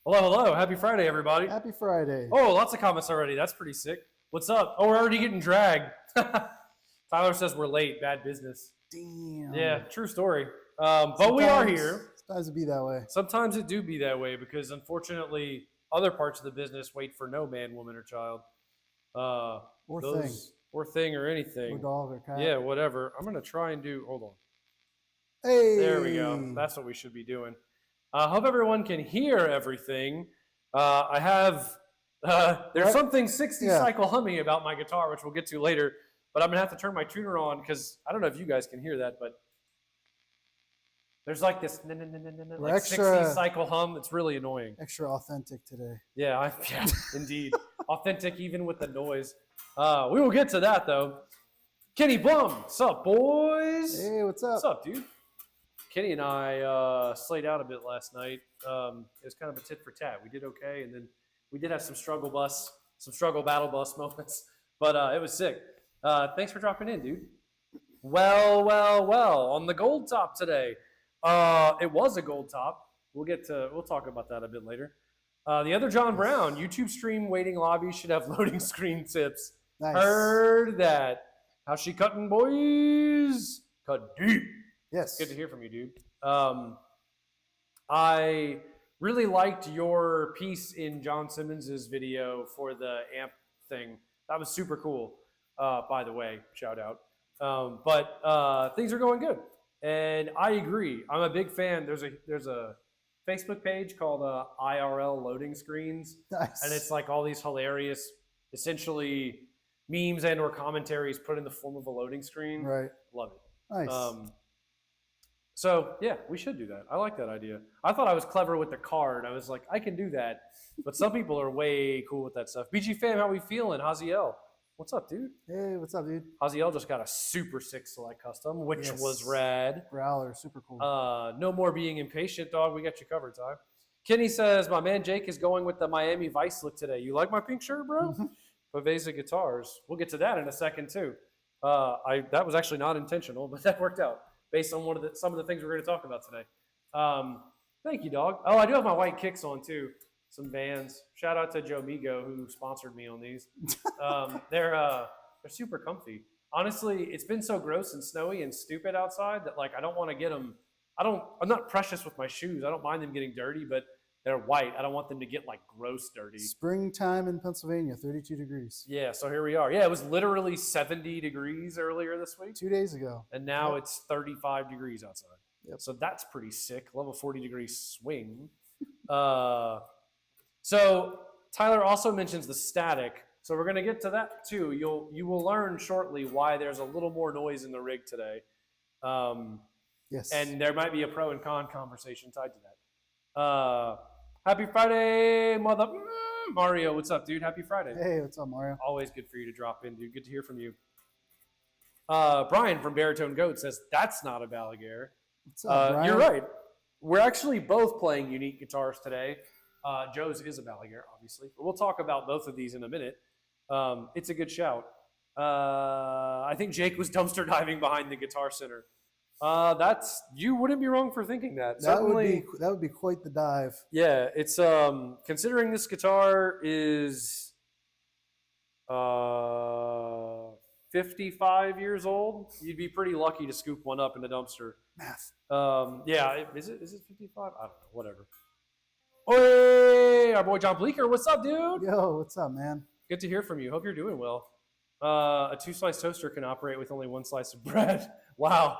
Hello, hello. Happy Friday, everybody. Happy Friday. Oh, lots of comments already. That's pretty sick. What's up? Oh, we're already getting dragged. Tyler says we're late. Bad business. Damn. Yeah, true story. But we are here. Sometimes it be that way. Sometimes it do be that way because, unfortunately, other parts of the business wait for no man, woman, or child. Or thing or anything. Or dog or cat. Yeah, whatever. I'm going to try and do – hold on. Hey. There we go. That's what we should be doing. I hope everyone can hear everything. I have there's something 60 cycle humming about my guitar, which we'll get to later. But I'm going to have to turn my tuner on because I don't know if you guys can hear that, but there's like this like 60 cycle hum. It's really annoying. Extra authentic today. Yeah, indeed. Authentic even with the noise. We will get to that, though. Kenny Blum, what's up, boys? Hey, what's up? What's up, dude? Kenny and I slayed out a bit last night. It was kind of a tit for tat. We did okay, and then we did have some struggle battle bus moments, but it was sick. Thanks for dropping in, dude. Well. On the gold top today, it was a gold top. We'll talk about that a bit later. The other John Brown, YouTube stream waiting lobby should have loading screen tips. Nice. Heard that. How's she cutting, boys? Cut deep. Yes. Good to hear from you, dude. I really liked your piece in John Simmons's video for the amp thing. That was super cool, by the way. Shout out. But things are going good, and I agree. I'm a big fan. There's a Facebook page called IRL Loading Screens, nice. And it's like all these hilarious, essentially memes and or commentaries put in the form of a loading screen. Right. Love it. Nice. So, yeah, we should do that. I like that idea. I thought I was clever with the card. I was like, I can do that. But some people are way cool with that stuff. BG fam, how we feeling? Haziel. What's up, dude? Hey, what's up, dude? Haziel just got a super sick Select Custom, which was rad. Growler, super cool. No more being impatient, dog. We got you covered, Ty. Kenny says, my man Jake is going with the Miami Vice look today. You like my pink shirt, bro? Balaguer Guitars. We'll get to that in a second, too. That was actually not intentional, but that worked out. Based on some of the things we're going to talk about today. Thank you, dog. Oh, I do have my white kicks on, too. Some Vans. Shout out to Joe Migo, who sponsored me on these. They're super comfy. Honestly, it's been so gross and snowy and stupid outside that, like, I don't want to get them. I'm not precious with my shoes. I don't mind them getting dirty, but they're white. I don't want them to get, like, gross dirty. Springtime in Pennsylvania, 32 degrees. Yeah, so here we are. Yeah, it was literally 70 degrees earlier this week. 2 days ago. And now it's 35 degrees outside. Yep. So that's pretty sick. Love a 40-degree swing. So Tyler also mentions the static. So we're going to get to that, too. You will learn shortly why there's a little more noise in the rig today. Yes. And there might be a pro and con conversation tied to that. Happy Friday, mother Mario. What's up, dude? Happy Friday. Hey, what's up, Mario? Always good for you to drop in, dude. Good to hear from you. Brian from Baritone Goat says, that's not a Balaguer. What's up, Brian? You're right. We're actually both playing unique guitars today. Joe's is a Balaguer, obviously. But we'll talk about both of these in a minute. It's a good shout. I think Jake was dumpster diving behind the Guitar Center. You wouldn't be wrong for thinking that. That would be quite the dive. Yeah, it's considering this guitar is 55 years old, you'd be pretty lucky to scoop one up in the dumpster. Math. Yeah, is it 55? I don't know, whatever. Hey, our boy John Bleeker, what's up, dude? Yo, what's up, man? Good to hear from you. Hope you're doing well. A 2-slice toaster can operate with only 1 slice of bread. Wow.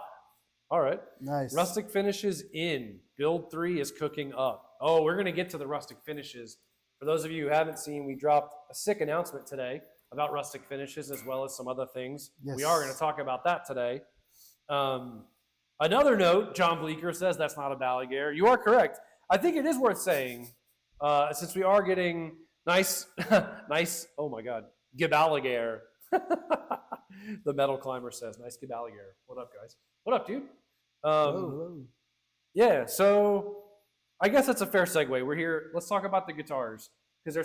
All right. Nice. Rustic finishes in. Build 3 is cooking up. Oh, we're going to get to the rustic finishes. For those of you who haven't seen, we dropped a sick announcement today about rustic finishes as well as some other things. Yes. We are going to talk about that today. Another note, John Bleeker says that's not a Balaguer. You are correct. I think it is worth saying, since we are getting nice, oh my God, Gibalaguer. The metal climber says, nice Gibalaguer. What up, guys? What up, dude? Hello. Yeah, so I guess that's a fair segue. We're here. Let's talk about the guitars because there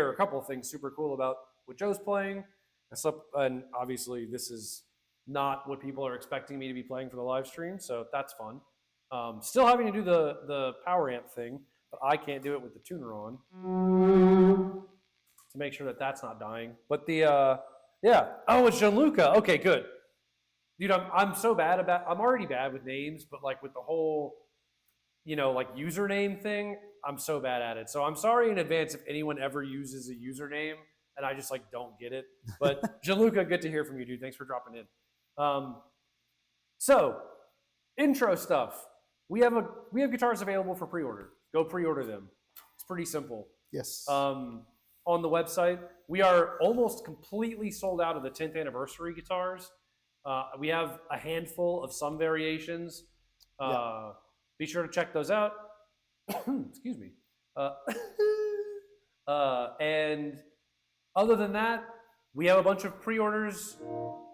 are a couple of things super cool about what Joe's playing. And obviously this is not what people are expecting me to be playing for the live stream, so that's fun. Still having to do the power amp thing, but I can't do it with the tuner on to make sure that that's not dying. But yeah. Oh, it's Gianluca. Okay, good. Dude, I'm so bad I'm already bad with names, but like with the whole, like username thing, I'm so bad at it. So I'm sorry in advance if anyone ever uses a username and I just like don't get it. But Gianluca, good to hear from you, dude. Thanks for dropping in. So intro stuff. We have guitars available for pre-order. Go pre-order them. It's pretty simple. Yes. On the website, we are almost completely sold out of the 10th anniversary guitars. We have a handful of some variations. Be sure to check those out. Excuse me. And other than that, we have a bunch of pre-orders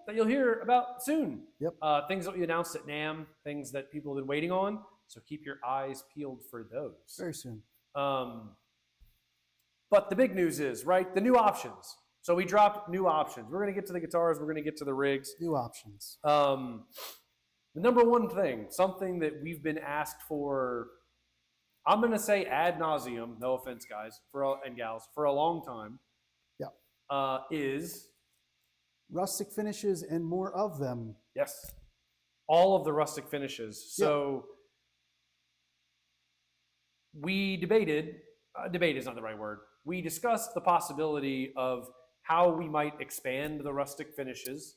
that you'll hear about soon. Yep. Things that we announced at NAMM, things that people have been waiting on. So keep your eyes peeled for those. Very soon. But the big news is, right, the new options. So we dropped new options. We're going to get to the guitars. We're going to get to the rigs. New options. The number one thing, something that we've been asked for, I'm going to say ad nauseum, no offense, guys and gals, for a long time. Yeah. Is rustic finishes and more of them. Yes. All of the rustic finishes. So we debated, debate is not the right word. We discussed the possibility of how we might expand the rustic finishes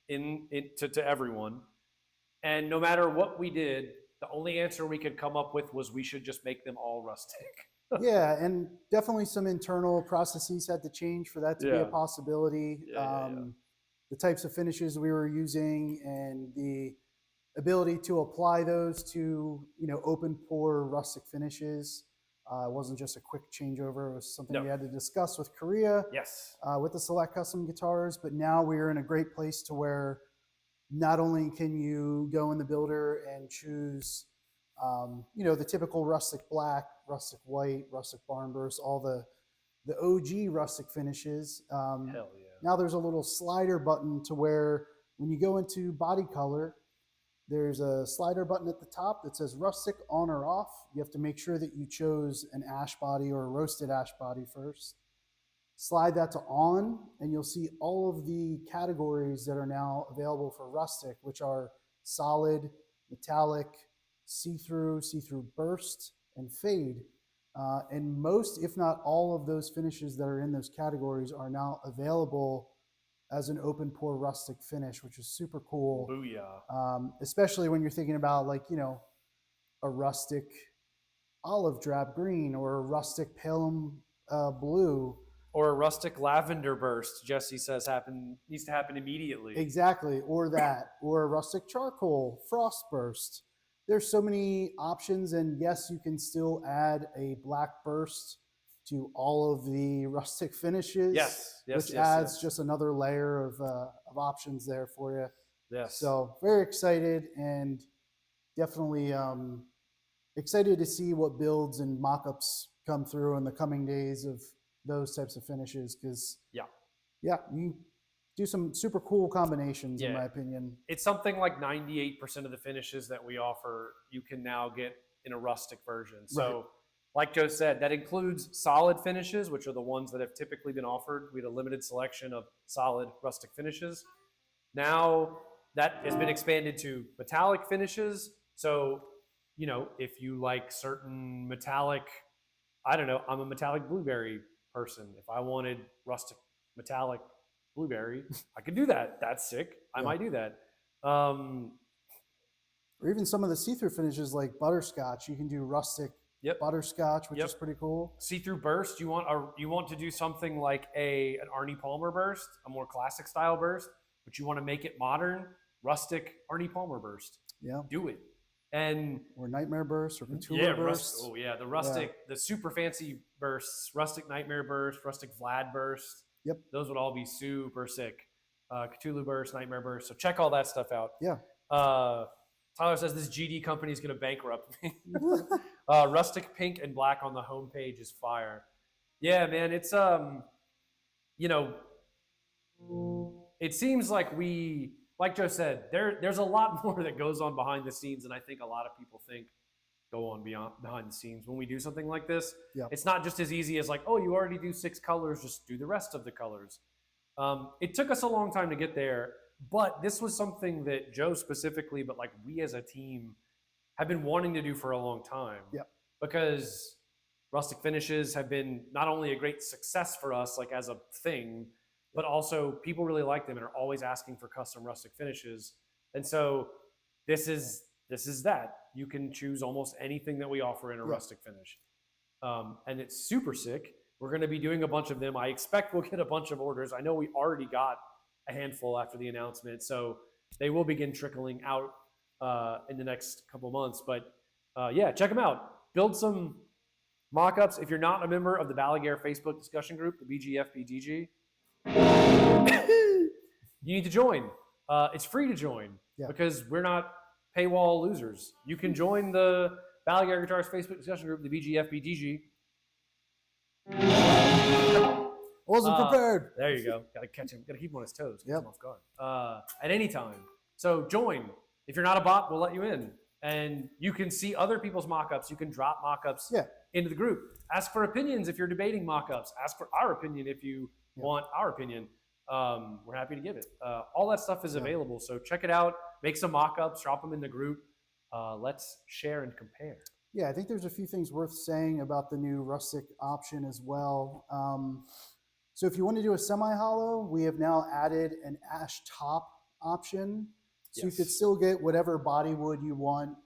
to everyone. And no matter what we did, the only answer we could come up with was we should just make them all rustic. Yeah, and definitely some internal processes had to change for that to be a possibility. The types of finishes we were using and the ability to apply those to, open pore rustic finishes. It wasn't just a quick changeover. It was something we had to discuss with Korea, with the Select Custom guitars. But now we're in a great place to where not only can you go in the builder and choose, the typical rustic black, rustic white, rustic barn burst, all the OG rustic finishes. Hell yeah. Now there's a little slider button to where when you go into body color, there's a slider button at the top that says rustic on or off. You have to make sure that you chose an ash body or a roasted ash body first. Slide that to on, and you'll see all of the categories that are now available for rustic, which are solid, metallic, see-through, see-through burst, and fade. And most, if not all of those finishes that are in those categories are now available as an open pore rustic finish, which is super cool. Booyah. Especially when you're thinking about a rustic olive drab green or a rustic pale blue. Or a rustic lavender burst, Jesse says needs to happen immediately. Exactly, or that, or a rustic charcoal frost burst. There's so many options, and yes, you can still add a black burst to all of the rustic finishes. Which adds just another layer of options there for you. Yes. So very excited, and definitely excited to see what builds and mock-ups come through in the coming days of those types of finishes, because you do some super cool combinations in my opinion. It's something like 98% of the finishes that we offer you can now get in a rustic version. So like Joe said, that includes solid finishes, which are the ones that have typically been offered. We had a limited selection of solid rustic finishes. Now that has been expanded to metallic finishes. So, if you like certain metallic, I don't know, I'm a metallic blueberry person. If I wanted rustic metallic blueberry, I could do that. That's sick. I might do that. Or even some of the see-through finishes like butterscotch. You can do rustic butterscotch, which is pretty cool. See-through burst. You want to do something like an Arnie Palmer burst, a more classic style burst, but you want to make it modern, rustic Arnie Palmer burst. Yeah. Do it. Or Nightmare Burst or Couture Burst. The rustic, the super fancy bursts, rustic Nightmare Burst, rustic Vlad Burst. Yep. Those would all be super sick. Cthulhu Burst, Nightmare Burst. So check all that stuff out. Yeah. Tyler says this GD company is going to bankrupt me. Rustic pink and black on the homepage is fire. Yeah, man. It's you know, it seems like like Joe said, there's a lot more that goes on behind the scenes than I think a lot of people think go on behind the scenes when we do something like this. Yep. It's not just as easy as like, oh, you already do 6 colors, just do the rest of the colors. It took us a long time to get there, but this was something that Joe specifically, but like we as a team have been wanting to do for a long time. Yep. Because rustic finishes have been not only a great success for us, like as a thing, but also people really like them and are always asking for custom rustic finishes. And so this is that. You can choose almost anything that we offer in a rustic finish. And it's super sick. We're going to be doing a bunch of them. I expect we'll get a bunch of orders. I know we already got a handful after the announcement, so they will begin trickling out in the next couple months. But yeah, check them out. Build some mock-ups. If you're not a member of the Balaguer Facebook discussion group, the BGFBDG, you need to join. It's free to join because we're not paywall losers. You can join the Balaguer Guitars Facebook discussion group, the BGFBDG. Wasn't prepared. There you go. Got to catch him. Got to keep him on his toes. Keep him off guard. At any time. So join. If you're not a bot, we'll let you in. And you can see other people's mock-ups. You can drop mock-ups into the group. Ask for opinions if you're debating mock-ups. Ask for our opinion if you want our opinion. We're happy to give it. All that stuff is available. So check it out. Make some mock-ups. Drop them in the group. Let's share and compare. Yeah, I think there's a few things worth saying about the new rustic option as well. So if you want to do a semi-hollow, we have now added an ash top option. So you could still get whatever body wood you want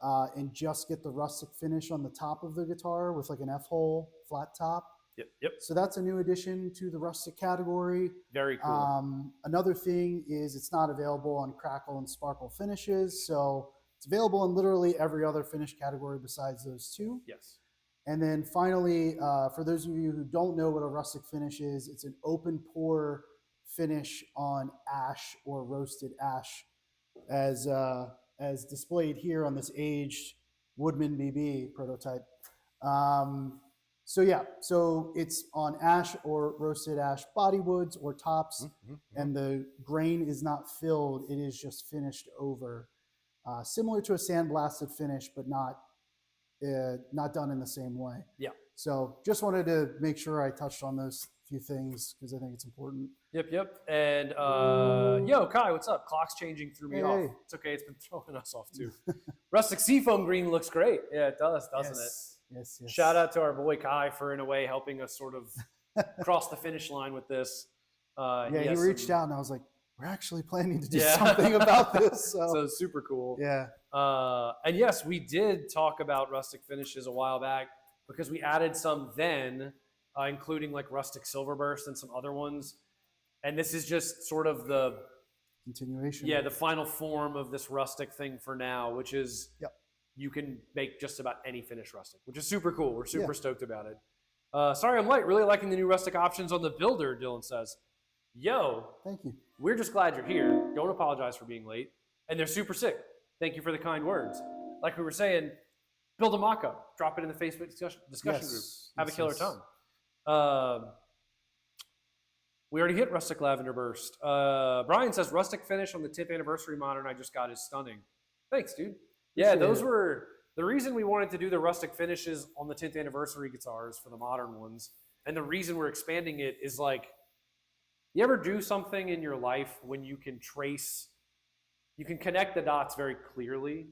and just get the rustic finish on the top of the guitar with like an F-hole flat top. Yep. So that's a new addition to the rustic category. Very cool. Another thing is it's not available on crackle and sparkle finishes. So it's available in literally every other finish category besides those two. Yes. And then finally, for those of you who don't know what a rustic finish is, it's an open pour finish on ash or roasted ash, as displayed here on this aged Woodman BB prototype. So it's on ash or roasted ash body woods or tops, and the grain is not filled; it is just finished over, similar to a sandblasted finish, but not done in the same way. Yeah. So just wanted to make sure I touched on those few things because I think it's important. Yep. And yo, Kai, what's up? Clock's changing threw me off. It's okay. It's been throwing us off too. Rustic Seafoam Green looks great. Yeah, it does, doesn't it? Yes. Shout out to our boy Kai for, in a way, helping us sort of cross the finish line with this. He reached out and I was like, we're actually planning to do something about this. So super cool. Yeah. And yes, we did talk about rustic finishes a while back because we added some then, including like rustic silverburst and some other ones. And this is just sort of the continuation. Yeah, the final form of this rustic thing for now, which is you can make just about any finish rustic, which is super cool. We're super stoked about it. Sorry I'm late. Really liking the new rustic options on the builder, Dylan says. Yo. Thank you. We're just glad you're here. Don't apologize for being late. And they're super sick. Thank you for the kind words. Like we were saying, build a mock-up. Drop it in the Facebook discussion group. Have a killer time. We already hit rustic lavender burst. Brian says, rustic finish on the 10th anniversary modern I just got is stunning. Thanks, dude. Yeah, those were the reason we wanted to do the rustic finishes on the 10th anniversary guitars for the modern ones. And the reason we're expanding it is like, you ever do something in your life when you can connect the dots very clearly?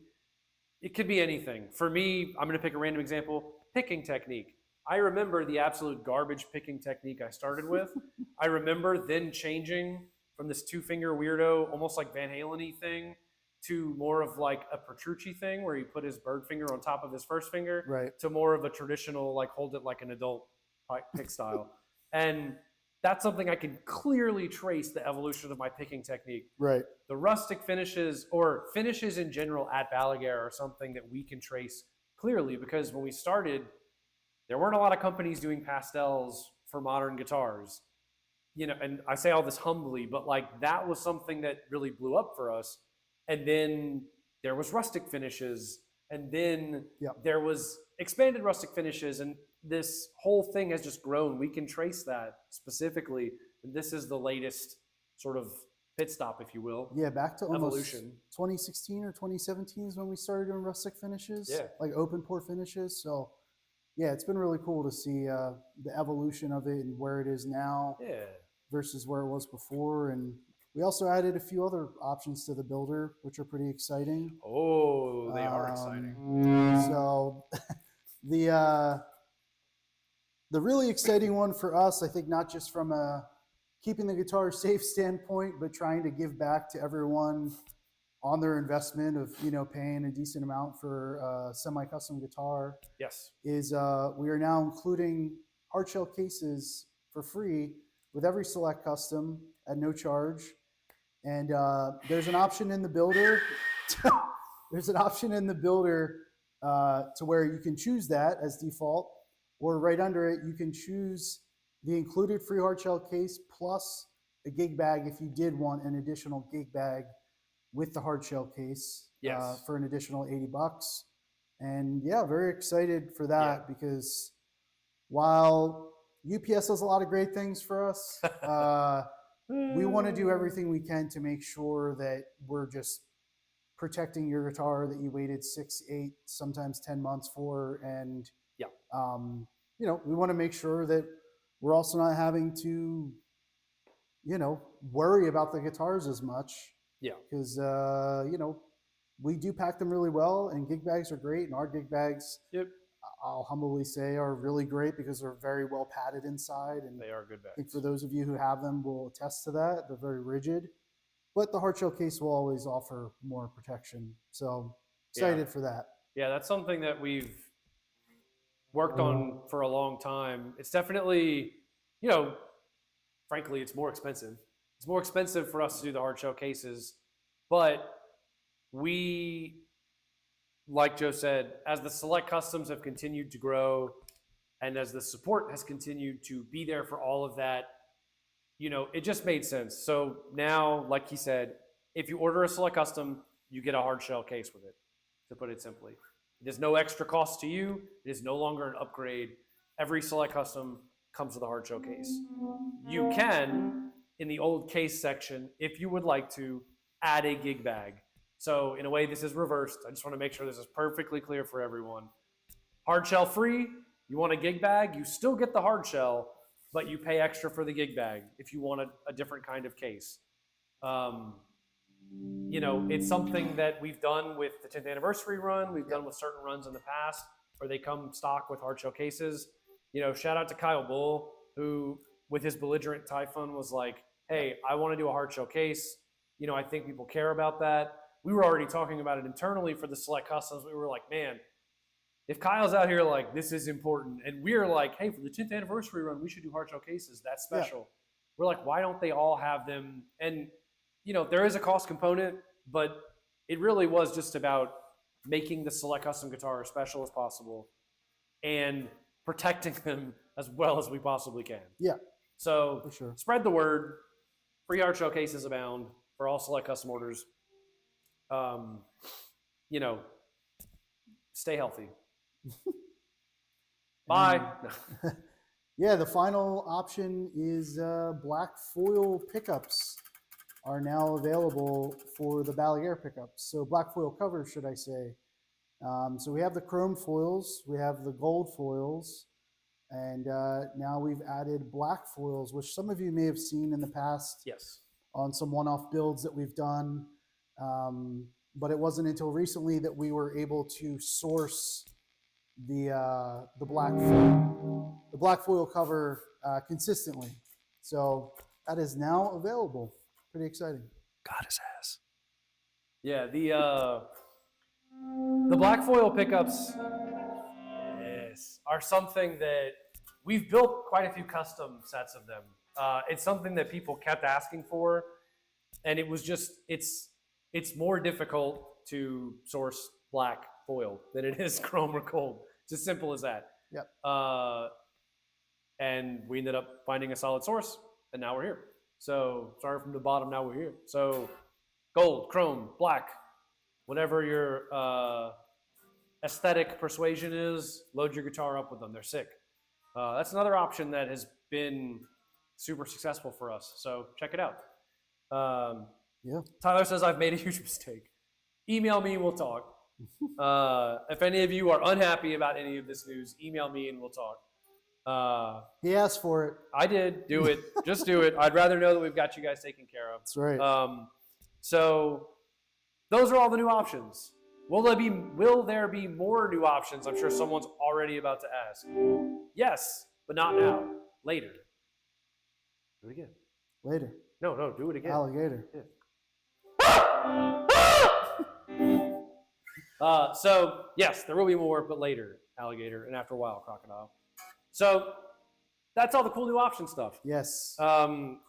It could be anything. For me, I'm going to pick a random example, picking technique. I remember the absolute garbage picking technique I started with. I remember then changing from this 2-finger weirdo, almost like Van Halen-y thing, to more of like a Petrucci thing where he put his bird finger on top of his first finger, to more of a traditional, like hold it like an adult pick style. And that's something I can clearly trace the evolution of my picking technique. Right. The rustic finishes or finishes in general at Balaguer are something that we can trace clearly because when we started, there weren't a lot of companies doing pastels for modern guitars. You know, and I say all this humbly, but like that was something that really blew up for us. And then there was rustic finishes, and then there was expanded rustic finishes, and this whole thing has just grown. We can trace that specifically. And this is the latest sort of pit stop, if you will. Yeah, back to almost evolution. 2016 or 2017 is when we started doing rustic finishes. Yeah. Like open pour finishes. So yeah, it's been really cool to see the evolution of it and where it is now versus where it was before. And we also added a few other options to the builder, which are pretty exciting. Oh, they are exciting. So the really exciting one for us, I think, not just from a keeping the guitar safe standpoint, but trying to give back to everyone on their investment of, you know, paying a decent amount for a semi-custom guitar. Yes. Is we are now including hardshell cases for free with every select custom at no charge. And there's an option in the builder. There's an option in the builder to where you can choose that as default, or right under it, you can choose the included free hardshell case plus a gig bag if you did want an additional gig bag with the hardshell case for an additional $80. And yeah, very excited for that because while UPS does a lot of great things for us, we want to do everything we can to make sure that we're just protecting your guitar that you waited 6, 8, sometimes 10 months for. And, you know, we want to make sure that we're also not having to, you know, worry about the guitars as much. Yeah. Because, you know, we do pack them really well, and gig bags are great. And our gig bags, I'll humbly say, are really great because they're very well padded inside. And they are good bags. I think for those of you who have them will attest to that. They're very rigid. But the hardshell case will always offer more protection. So excited for that. Yeah, that's something that we've worked on for a long time. It's definitely, you know, frankly, it's more expensive. It's more expensive for us to do the hardshell cases. But we, like Joe said, as the select customs have continued to grow and as the support has continued to be there for all of that, you know, it just made sense. So now, like he said, if you order a select custom, you get a hardshell case with it, to put it simply. It is no extra cost to you. It is no longer an upgrade. Every select custom comes with a hardshell case. You can, in the old case section, if you would like to, add a gig bag. So in a way, this is reversed. I just want to make sure this is perfectly clear for everyone. Hardshell free, you want a gig bag, you still get the hardshell, but you pay extra for the gig bag if you want a different kind of case. You know, it's something that we've done with the 10th anniversary run. We've done with certain runs in the past where they come stock with hardshell cases. You know, shout out to Kyle Bull, who with his belligerent Typhon was like, hey, I want to do a hardshell case. You know, I think people care about that. We were already talking about it internally for the select customs. We were like, man, if Kyle's out here like, this is important, and we're like, hey, for the 10th anniversary run, we should do hardshell cases. That's special. Yeah. We're like, why don't they all have them? And, you know, there is a cost component, but it really was just about making the select custom guitar as special as possible and protecting them as well as we possibly can. Yeah. So spread the word. Free hardshell cases abound for all select custom orders. You know, stay healthy. Bye. Yeah, the final option is black foil pickups are now available for the Balaguer pickups. So black foil covers, should I say. So we have the chrome foils, we have the gold foils, and now we've added black foils, which some of you may have seen in the past. Yes. On some one-off builds that we've done. But it wasn't until recently that we were able to source the black foil cover consistently. So that is now available. Pretty exciting. Got his ass. Yeah, the black foil pickups are something that we've built quite a few custom sets of them. It's something that people kept asking for, and it was just it's more difficult to source black foil than it is chrome or gold. It's as simple as that. Yep. And we ended up finding a solid source, and now we're here. So starting from the bottom, now we're here. So gold, chrome, black, whatever your aesthetic persuasion is, load your guitar up with them. They're sick. That's another option that has been super successful for us. So check it out. Yeah. Tyler says, I've made a huge mistake. Email me, we'll talk. If any of you are unhappy about any of this news, email me and we'll talk. He asked for it. I did. Do it. Just do it. I'd rather know that we've got you guys taken care of. That's right. So those are all the new options. Will there be more new options? I'm sure someone's already about to ask. Yes, but not now. Later. Do it again. Later. No, do it again. Alligator. Yeah. So yes, there will be more, but later, alligator, and after a while, crocodile. So that's all the cool new option stuff. Yes.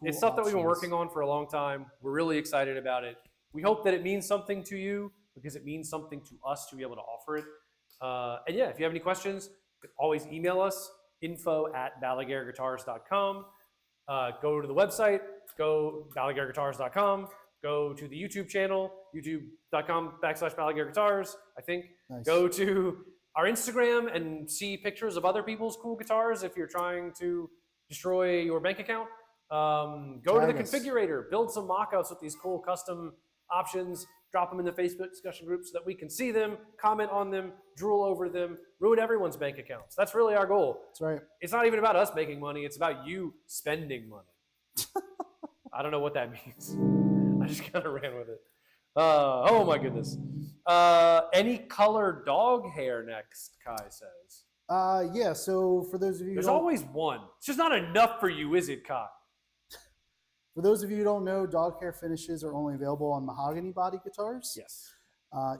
It's stuff that we've been working on for a long time. We're really excited about it. We hope that it means something to you because it means something to us to be able to offer it. And yeah, if you have any questions, you can always email us, info@balaguerguitars.com. Go to the website, go balaguerguitars.com. Go to the YouTube channel, youtube.com/BalaguerGuitars, I think. Nice. Go to our Instagram and see pictures of other people's cool guitars if you're trying to destroy your bank account. Go to the configurator, build some mock-ups with these cool custom options, drop them in the Facebook discussion group so that we can see them, comment on them, drool over them, ruin everyone's bank accounts. That's really our goal. That's right. It's not even about us making money, it's about you spending money. I don't know what that means. I just kind of ran with it. Oh my goodness. Any color dog hair next, Kai says. Yeah, so for those of you There's always one. It's just not enough for you, is it, Kai? For those of you who don't know, dog hair finishes are only available on mahogany body guitars. Yes.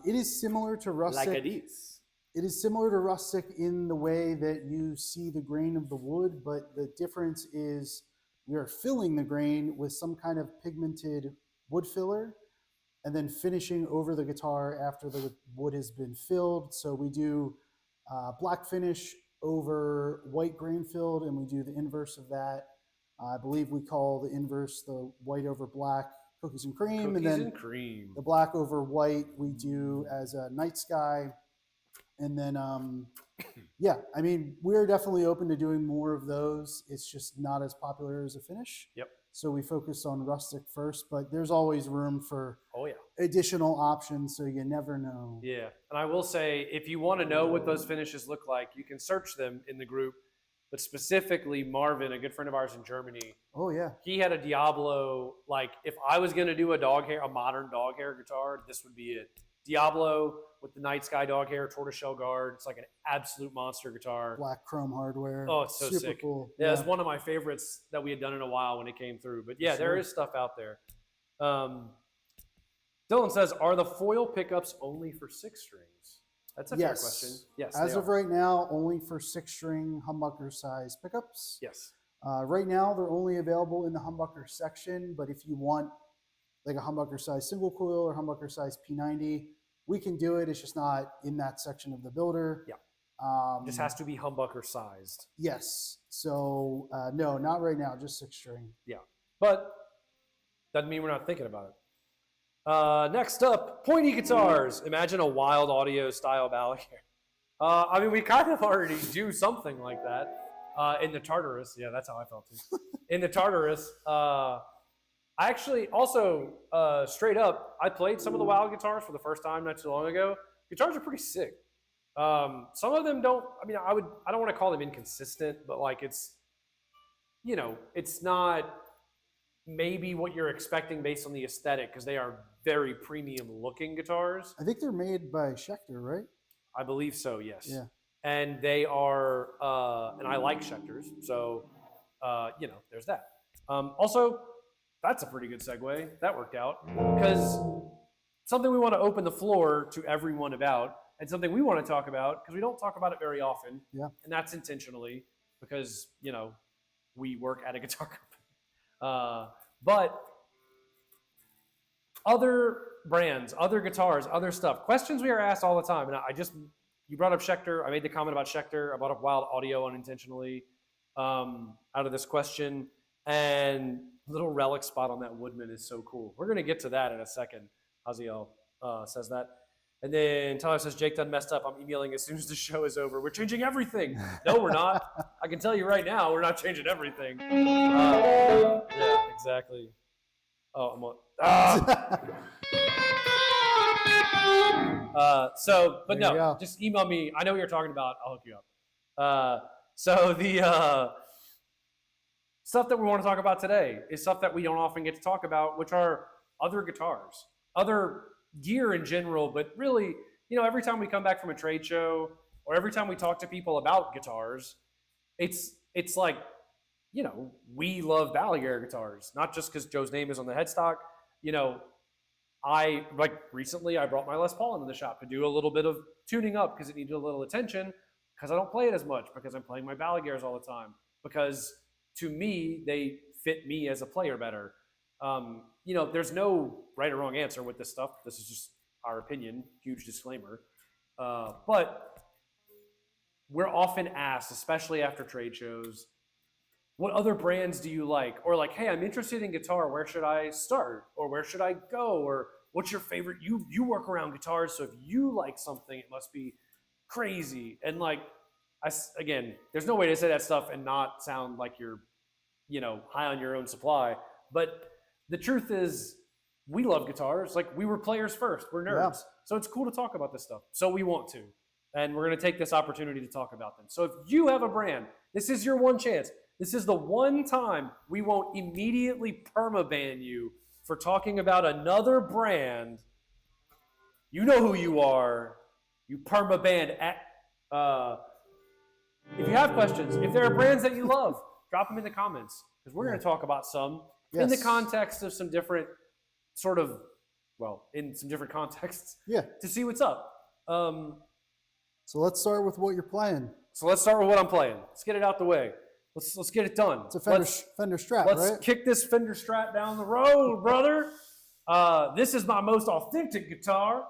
It is similar to rustic. Like it is. It is similar to rustic in the way that you see the grain of the wood, but the difference is we are filling the grain with some kind of pigmented wood filler and then finishing over the guitar after the wood has been filled. So we do black finish over white grain filled, and we do the inverse of that. I believe we call the inverse the white over black cookies and cream. Cookies and then and cream. the black over white we do as a night sky. And then, yeah, I mean, we're definitely open to doing more of those. It's just not as popular as a finish. Yep. So we focus on rustic first, but there's always room for Oh, yeah. additional options, so you never know. Yeah. And I will say, if you want to know what those finishes look like, you can search them in the group. But specifically, Marvin, a good friend of ours in Germany, Oh, yeah. he had a Diablo. Like, if I was going to do a modern dog hair guitar, this would be it. Diablo with the Night Sky dog hair, tortoiseshell guard. It's like an absolute monster guitar. Black chrome hardware. Oh, it's so Super sick. Cool. Yeah, it's one of my favorites that we had done in a while when it came through. But yeah, there is stuff out there. Dylan says, are the foil pickups only for 6 strings? That's a fair question. Yes. As of right now, only for 6-string humbucker size pickups. Yes. Right now, they're only available in the humbucker section, but if you want like a humbucker size single coil or humbucker size P90, we can do it. It's just not in that section of the builder. Yeah. Just has to be humbucker sized. Yes. So no, not right now, just 6-string. Yeah. But doesn't mean we're not thinking about it. Next up, pointy guitars. Imagine a wild audio style Balaguer. I mean, we kind of already do something like that in the Tartarus. Yeah, that's how I felt too. In the Tartarus, I actually also, straight up, I played some of the wild guitars for the first time not too long ago. Guitars are pretty sick. Some of them don't, I mean, I don't want to call them inconsistent, but like it's not maybe what you're expecting based on the aesthetic, because they are very premium looking guitars. I think they're made by Schecter, right? I believe so, yes. Yeah. And they are, and I like Schecters, so, there's that. Also, that's a pretty good segue. That worked out. Because something we want to open the floor to everyone about, and something we want to talk about, because we don't talk about it very often. Yeah. And that's intentionally, because, we work at a guitar company. But other brands, other guitars, other stuff, questions we are asked all the time. And you brought up Schecter. I made the comment about Schecter. I brought up Wild Audio unintentionally out of this question. And little relic spot on that Woodman is so cool. We're going to get to that in a second. Haziel says that. And then Tyler says, Jake done messed up. I'm emailing as soon as the show is over. We're changing everything. No, we're not. I can tell you right now, we're not changing everything. Yeah, exactly. Oh, I'm on. But no, just email me. I know what you're talking about. I'll hook you up. So the stuff that we want to talk about today is stuff that we don't often get to talk about, which are other guitars, other gear in general, but really, every time we come back from a trade show or every time we talk to people about guitars, it's like, we love Balaguer guitars, not just because Joe's name is on the headstock. Recently I brought my Les Paul into the shop to do a little bit of tuning up because it needed a little attention, because I don't play it as much, because I'm playing my Balaguers all the time, because to me, they fit me as a player better. There's no right or wrong answer with this stuff. This is just our opinion, huge disclaimer. But we're often asked, especially after trade shows, what other brands do you like? Or like, hey, I'm interested in guitar. Where should I start? Or where should I go? Or what's your favorite? You work around guitars, so if you like something, it must be crazy. And again, there's no way to say that stuff and not sound like you're, high on your own supply. But the truth is, we love guitars. Like, we were players first. We're nerds. Yeah. So it's cool to talk about this stuff. So we want to. And we're going to take this opportunity to talk about them. So if you have a brand, this is your one chance. This is the one time we won't immediately permaban you for talking about another brand. You know who you are. You permaban at... if you have questions, if there are brands that you love, drop them in the comments, because we're going to talk about some in the context of some different in some different contexts to see what's up. So let's start with what you're playing. So let's start with what I'm playing. Let's get it out the way. Let's get it done. It's a Fender Strat, right? Let's kick this Fender Strat down the road, brother. This is my most authentic guitar.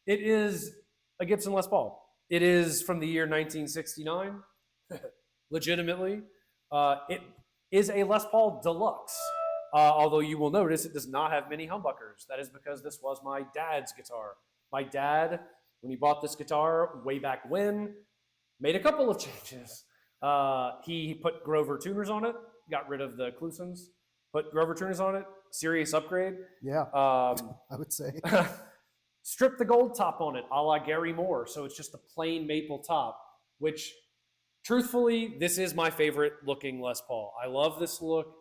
It is a Gibson Les Paul. It is from the year 1969. Legitimately. It is a Les Paul Deluxe. Although you will notice it does not have many humbuckers. That is because this was my dad's guitar. My dad, when he bought this guitar way back when, made a couple of changes. He put Grover tuners on it, got rid of the Klusons, put Grover tuners on it, serious upgrade. Yeah, I would say. Stripped the gold top on it, a la Gary Moore, so it's just a plain maple top, which, truthfully, this is my favorite looking Les Paul. I love this look.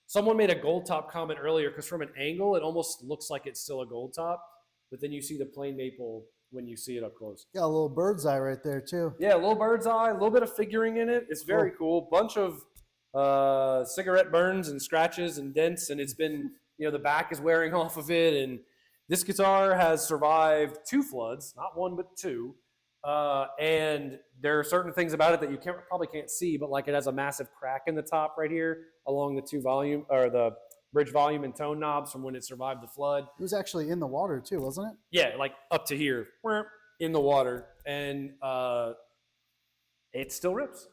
Someone made a gold top comment earlier, because from an angle, it almost looks like it's still a gold top, but then you see the plain maple when you see it up close. Got a little bird's eye right there, too. Yeah, a little bird's eye, a little bit of figuring in it. It's very cool. Bunch of cigarette burns and scratches and dents, and it's been, the back is wearing off of it, and this guitar has survived 2 floods, not 1, but 2. And there are certain things about it that you probably can't see, but like it has a massive crack in the top right here along the the bridge volume and tone knobs from when it survived the flood. It was actually in the water too, wasn't it? Yeah, like up to here, in the water, and it still rips.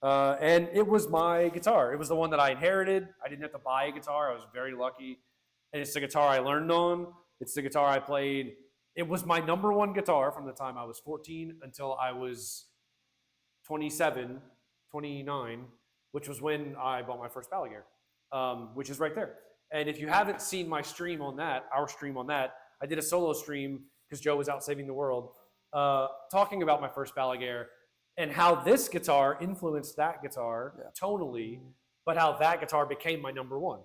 And it was my guitar. It was the one that I inherited. I didn't have to buy a guitar. I was very lucky. And it's the guitar I learned on. It's the guitar I played. It was my number 1 guitar from the time I was 14 until I was 27, 29, which was when I bought my first Balaguer, which is right there. And if you haven't seen my stream on that, our stream on that, I did a solo stream because Joe was out saving the world, talking about my first Balaguer and how this guitar influenced that guitar tonally, but how that guitar became my number 1.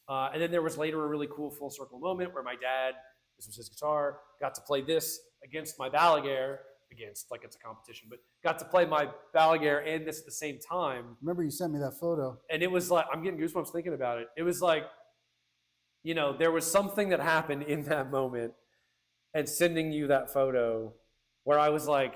And then there was later a really cool full circle moment where my dad, this was his guitar, got to play this against my Balaguer, like it's a competition, but got to play my Balaguer and this at the same time. Remember you sent me that photo. And it was like, I'm getting goosebumps thinking about it. It was like, there was something that happened in that moment and sending you that photo where I was like,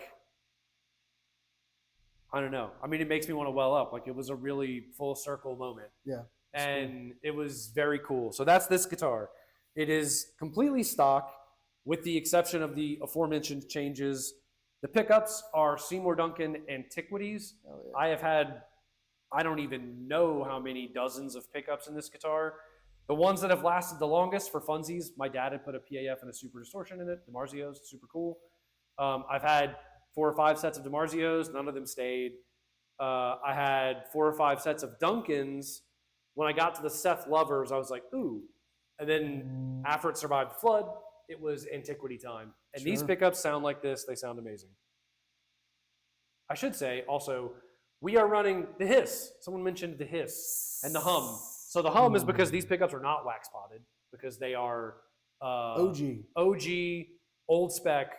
I don't know. I mean, it makes me want to well up. Like, it was a really full circle moment. Yeah. And it was very cool. So that's this guitar. It is completely stock with the exception of the aforementioned changes. The pickups are Seymour Duncan Antiquities. Oh, yeah. I have had, I don't even know how many dozens of pickups in this guitar, The ones that have lasted the longest for funsies, my dad had put a PAF and a super distortion in it. DiMarzio's, super cool. I've had 4 or 5 sets of DiMarzio's, none of them stayed. I had 4 or 5 sets of Duncans. When I got to the Seth Lovers, I was like, ooh. And then after it survived the flood, it was antiquity time. And these pickups sound like this. They sound amazing. I should say also, we are running the hiss. Someone mentioned the hiss and the hum. So the hum is because these pickups are not wax potted, because they are OG, old spec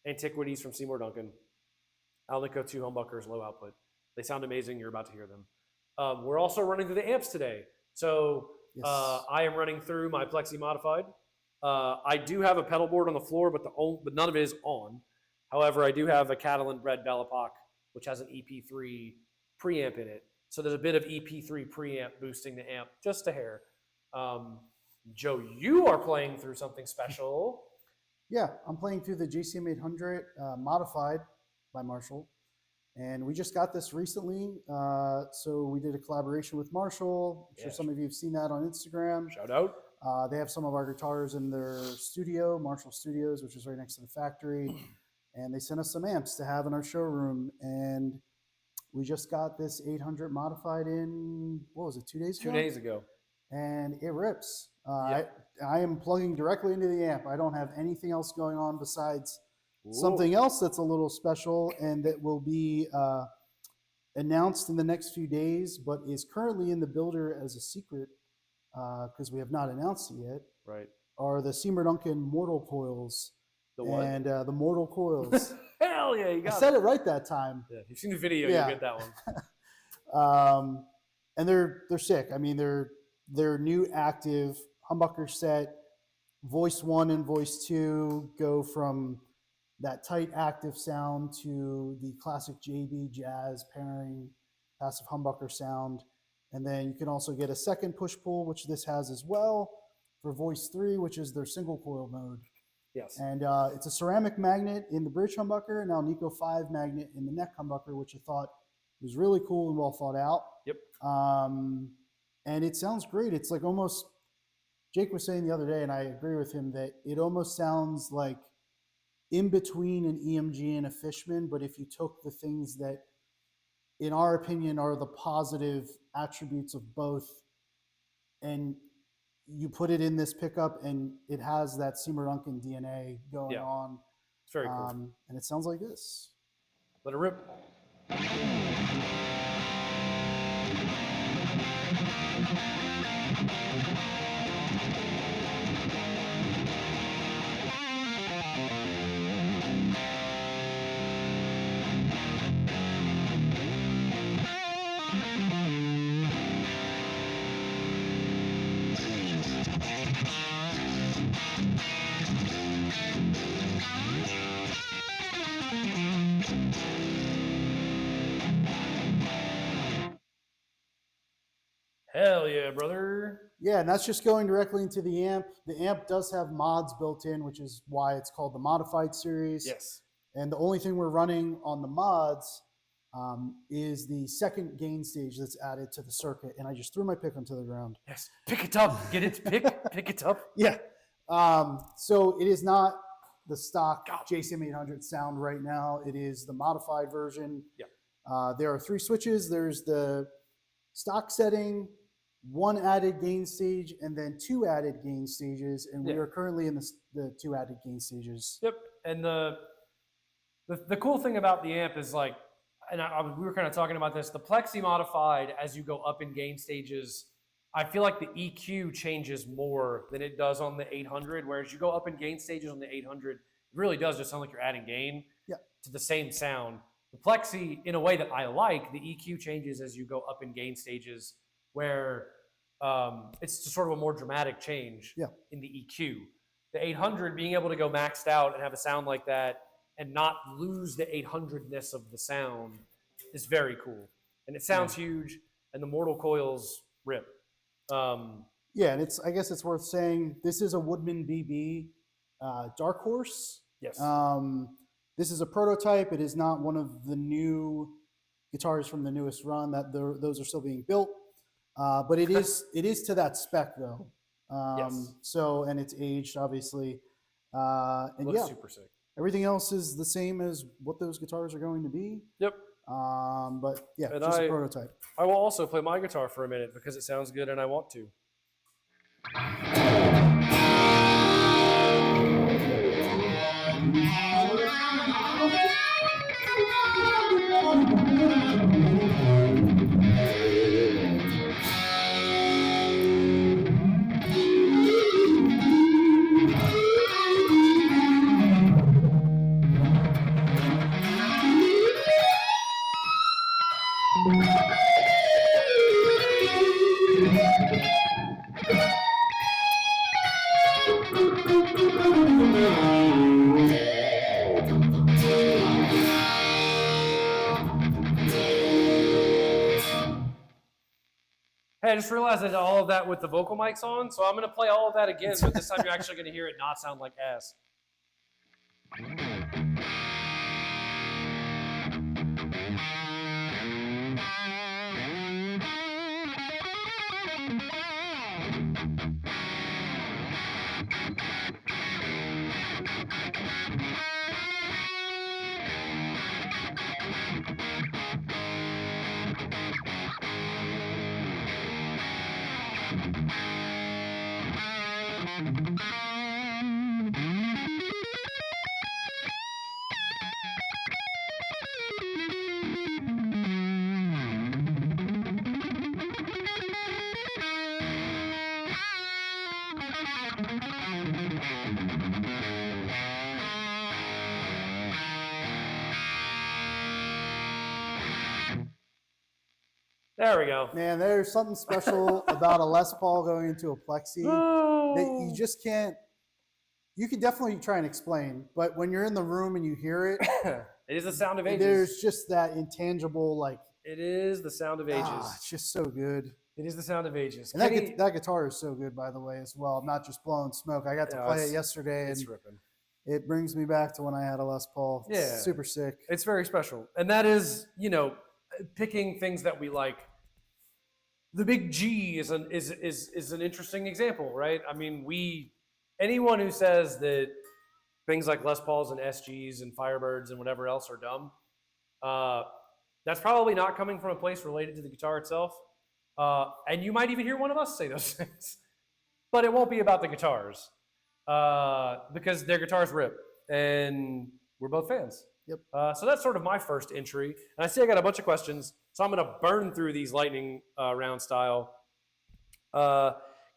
antiquities from Seymour Duncan. Alnico 2 humbuckers, low output. They sound amazing. You're about to hear them. We're also running through the amps today. So I am running through my Plexi Modified. I do have a pedal board on the floor, but none of it is on. However, I do have a Catalan bred Bellapock, which has an EP3 preamp in it. So there's a bit of EP3 preamp boosting the amp just a hair. Joe, you are playing through something special. Yeah, I'm playing through the JCM 800 Modified by Marshall. And we just got this recently. So we did a collaboration with Marshall. I'm sure some of you have seen that on Instagram. Shout out. They have some of our guitars in their studio, Marshall Studios, which is right next to the factory. And they sent us some amps to have in our showroom. And we just got this 800 modified in, what was it, 2 days ago? 2 days ago. And it rips. I am plugging directly into the amp. I don't have anything else going on besides something else that's a little special and that will be announced in the next few days, but is currently in the builder as a secret because we have not announced it yet. Right. Are the Seymour Duncan Mortal Coils. The what? And the Mortal Coils. Hell yeah, you got it. I said it right that time. Yeah, if you've seen the video, you'll get that one. And they're sick. I mean, they're new active humbucker set. Voice 1 and voice 2 go from that tight active sound to the classic JB jazz pairing passive humbucker sound. And then you can also get a second push-pull, which this has as well, for voice 3, which is their single coil mode. Yes. And it's a ceramic magnet in the bridge humbucker, and Alnico 5 magnet in the neck humbucker, which I thought was really cool and well thought out. Yep. And it sounds great. It's like almost, Jake was saying the other day, and I agree with him, that it almost sounds like in between an EMG and a Fishman, but if you took the things that, in our opinion, are the positive attributes of both, and you put it in this pickup, and it has that Seymour Duncan DNA going on. It's very cool. And it sounds like this. Let it rip. Hell yeah, brother. Yeah, and that's just going directly into the amp. The amp does have mods built in, which is why it's called the Modified Series. Yes. And the only thing we're running on the mods is the second gain stage that's added to the circuit. And I just threw my pick onto the ground. Yes. Pick it up. Get it. Pick it up. Yeah. So it is not the stock JCM 800 sound right now. It is the modified version. Yeah. There are 3 switches. There's the stock setting, 1 added gain stage, and then 2 added gain stages. And we are currently in the 2 added gain stages. Yep. And the cool thing about the amp is, like, and we were kind of talking about this, the Plexi Modified, as you go up in gain stages, I feel like the EQ changes more than it does on the 800, whereas you go up in gain stages on the 800, it really does just sound like you're adding gain to the same sound. The Plexi, in a way that I like, the EQ changes as you go up in gain stages, where it's just sort of a more dramatic change in the EQ. The 800, being able to go maxed out and have a sound like that and not lose the 800-ness of the sound is very cool. And it sounds huge, and the Mortal Coils rip. Yeah, and I guess it's worth saying this is a Woodman BB Dark Horse. Yes. This is a prototype. It is not one of the new guitars from the newest run. Those are still being built, but it is to that spec though. Yes. So, and it's aged, obviously. And Looks yeah, super sick. everything else is the same as what those guitars are going to be. Yep. But yeah, And just a prototype. I will also play my guitar for a minute because it sounds good and I want to. Hey, I just realized I did all of that with the vocal mics on, so I'm going to play all of that again, but this time you're actually going to hear it not sound like ass. There we go. Man, there's something special about a Les Paul going into a Plexi that you just can't. You can definitely try and explain, but when you're in the room and you hear it, it is the sound of ages. There's just that intangible, like. It is the sound of ages. It's just so good. It is the sound of ages. And that guitar is so good, by the way, as well. I'm not just blowing smoke. I got to play it yesterday, and it brings me back to when I had a Les Paul. It's super sick. It's very special. And that is, picking things that we like. The big G is an interesting example, right? I mean, anyone who says that things like Les Pauls and SGs and Firebirds and whatever else are dumb, that's probably not coming from a place related to the guitar itself. And you might even hear one of us say those things. But it won't be about the guitars because their guitars rip. And we're both fans. Yep. So that's sort of my first entry. And I see I got a bunch of questions. So I'm going to burn through these lightning round style.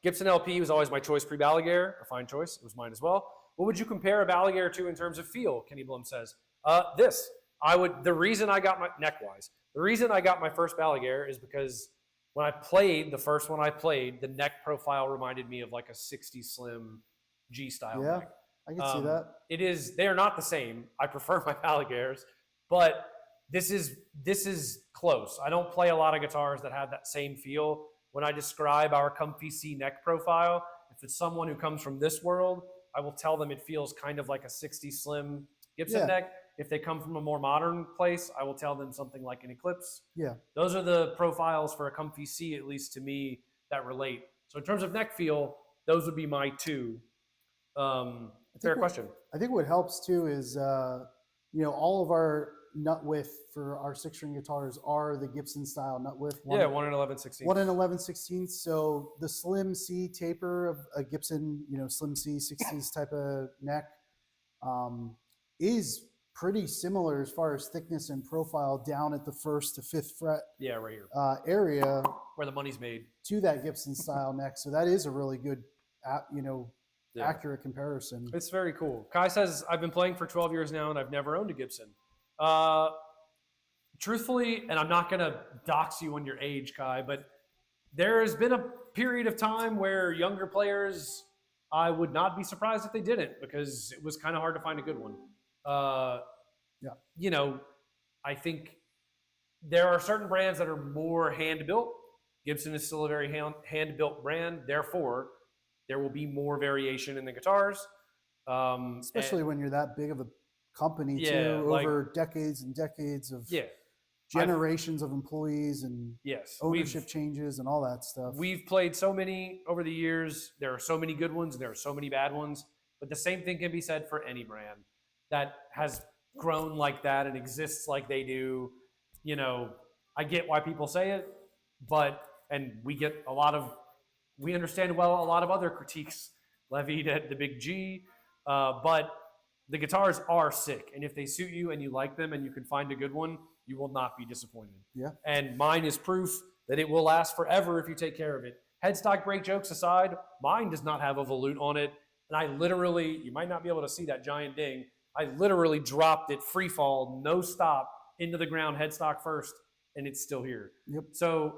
Gibson LP was always my choice pre-Balaguer. A fine choice. It was mine as well. What would you compare a Balaguer to in terms of feel? Kenny Blum says. The reason I got my first Balaguer is because when I played the first one I played, the neck profile reminded me of like a 60 Slim G style neck. I can see that. They are not the same. I prefer my Balagers, but this is close. I don't play a lot of guitars that have that same feel. When I describe our Comfy C neck profile, if it's someone who comes from this world, I will tell them it feels kind of like a 60 Slim Gibson neck. If they come from a more modern place, I will tell them something like an Eclipse. Yeah. Those are the profiles for a Comfy C, at least to me, that relate. So in terms of neck feel, those would be my two. Fair question. I think what helps too is, all of our nut width for our 6-string guitars are the Gibson style nut width. 1 and 11/16. 1 and 11/16. So the Slim C taper of a Gibson, Slim C 60s type of neck is pretty similar as far as thickness and profile down at the 1st to 5th fret. Yeah, right here. Area where the money's made to that Gibson style neck. So that is a really good, accurate comparison. It's very cool. Kai says, I've been playing for 12 years now and I've never owned a Gibson. Truthfully, and I'm not going to dox you on your age, Kai, but there has been a period of time where younger players, I would not be surprised if they didn't because it was kind of hard to find a good one. I think there are certain brands that are more hand-built. Gibson is still a very hand-built brand. Therefore, there will be more variation in the guitars. Especially when you're that big of a company too, over decades and decades of generations of employees and yes, ownership changes and all that stuff. We've played so many over the years. There are so many good ones. There are so many bad ones. But the same thing can be said for any brand that has grown like that and exists like they do. You know, I get why people say it, and we get we understand well a lot of other critiques levied at the Big G, but the guitars are sick. And if they suit you and you like them and you can find a good one, you will not be disappointed. Yeah. And mine is proof that it will last forever if you take care of it. Headstock break jokes aside, mine does not have a volute on it. And I literally, you might not be able to see that giant ding. I literally dropped it free fall, no stop, into the ground, headstock first, and it's still here. Yep. So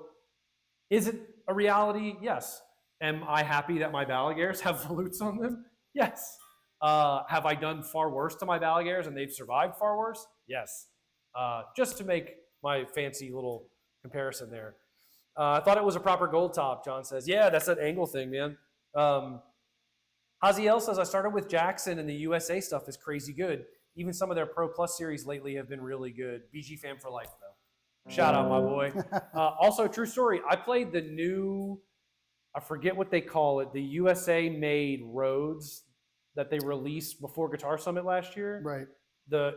is it a reality? Yes. Am I happy that my Balagers have volutes on them? Yes. Have I done far worse to my Balagers and they've survived far worse? Yes. Just to make my fancy little comparison there. I thought it was a proper gold top, John says. Yeah, that's that angle thing, man. Haziel says, I started with Jackson and the USA stuff is crazy good. Even some of their Pro Plus series lately have been really good. BG fan for life, though. Shout out, my boy. Also, true story. I played the new, I forget what they call it, the USA made Rhodes that they released before Guitar Summit last year. Right.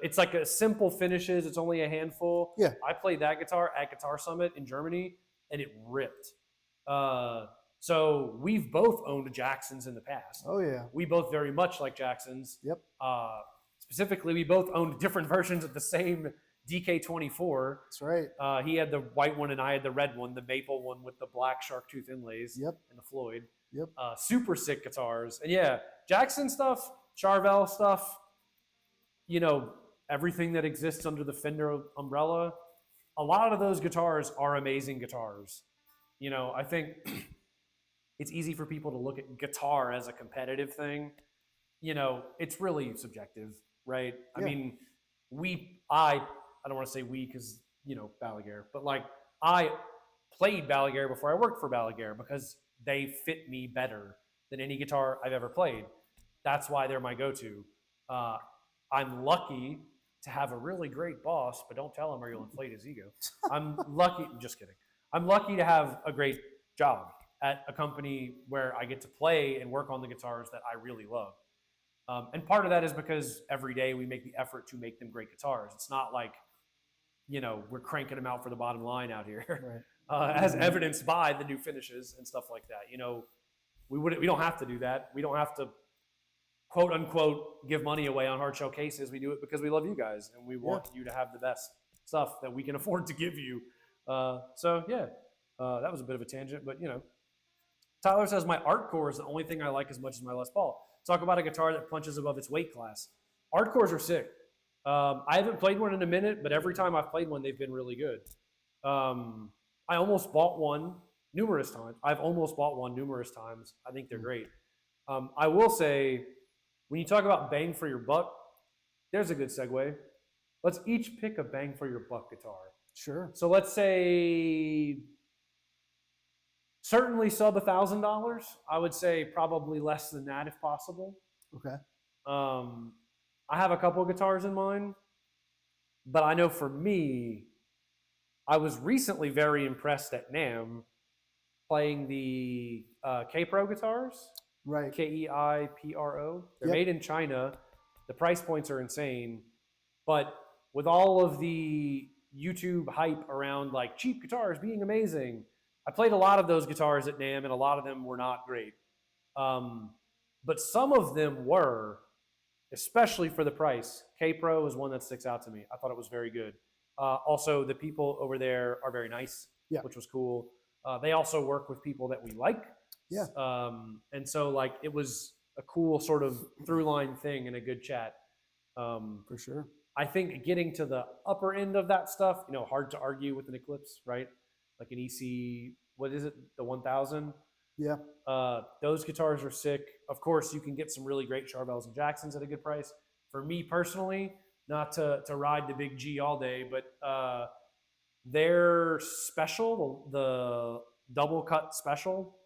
It's like a simple finishes. It's only a handful. Yeah. I played that guitar at Guitar Summit in Germany, and it ripped. So we've both owned Jacksons in the past. Oh, yeah. We both very much like Jacksons. Yep. Specifically, we both owned different versions of the same DK24. That's right. He had the white one and I had the red one, the maple one with the black shark tooth inlays. Yep. And the Floyd. Yep. Super sick guitars. And yeah, Jackson stuff, Charvel stuff, you know, everything that exists under the Fender umbrella, a lot of those guitars are amazing guitars. You know, I think it's easy for people to look at guitar as a competitive thing. You know, it's really subjective, right? Yeah. I mean, I don't want to say we because, you know, Balaguer, but like I played Balaguer before I worked for Balaguer because they fit me better than any guitar I've ever played. That's why they're my go-to. I'm lucky to have a really great boss, but don't tell him or you'll inflate his ego. I'm lucky, just kidding. I'm lucky to have a great job at a company where I get to play and work on the guitars that I really love. And part of that is because every day we make the effort to make them great guitars. It's not like, you know, we're cranking them out for the bottom line out here, right. As evidenced by the new finishes and stuff like that. You know, we don't have to do that. We don't have to, quote unquote, give money away on hard shell cases. We do it because we love you guys and we want you to have the best stuff that we can afford to give you. So yeah, that was a bit of a tangent, but you know. Tyler says, my art core is the only thing I like as much as my Les Paul. Talk about a guitar that punches above its weight class. Art cores are sick. I haven't played one in a minute, but every time I've played one, they've been really good. I almost bought one numerous times. I've almost bought one numerous times. I think they're great. I will say, when you talk about bang for your buck, there's a good segue. Let's each pick a bang for your buck guitar. Sure. So let's say certainly sub $1,000. I would say probably less than that if possible. Okay. I have a couple of guitars in mind, but I know for me, I was recently very impressed at NAMM playing the K-Pro guitars. Right. Keipro. They're made in China. The price points are insane, but with all of the YouTube hype around like cheap guitars being amazing, I played a lot of those guitars at NAMM, and a lot of them were not great. But some of them were, especially for the price. K-Pro is one that sticks out to me. I thought it was very good. Also, the people over there are very nice, which was cool. They also work with people that we like. Yeah. And so, like, it was a cool sort of through line thing and a good chat. For sure. I think getting to the upper end of that stuff, you know, hard to argue with an Eclipse, right? Like an EC, what is it? The 1000? Yeah. Those guitars are sick. Of course, you can get some really great Charvels and Jacksons at a good price. For me personally, not to ride the Big G all day, but their special, the double cut special,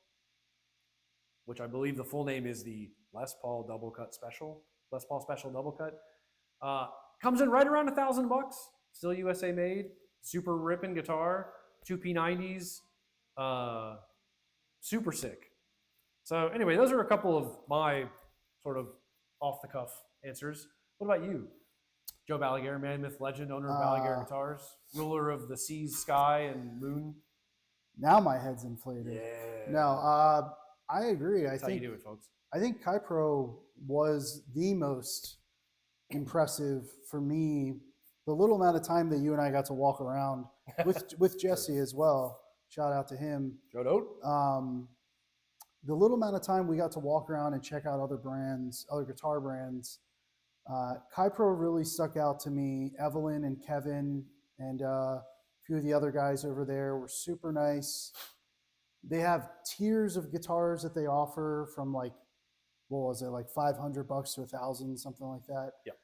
which I believe the full name is the Les Paul Double Cut Special, Les Paul Special Double Cut, comes in right around $1,000. Still USA made. super ripping guitar, 2 P90s, super sick. So anyway, those are a couple of my sort of off the cuff answers. What about you? Joe Balaguer, man, myth, legend, owner of Balaguer Guitars, ruler of the seas, sky, and moon. Now my head's inflated. Yeah. No, I agree. That's how you do it, folks. I think Kypro was the most impressive for me. The little amount of time that you and I got to walk around with Jesse as well. Shout out to him. Shout out. The little amount of time we got to walk around and check out other brands, other guitar brands. Kypro really stuck out to me. Evelyn and Kevin and a few of the other guys over there were super nice. They have tiers of guitars that they offer from like, what was it, like $500 to $1,000, something like that. Yeah.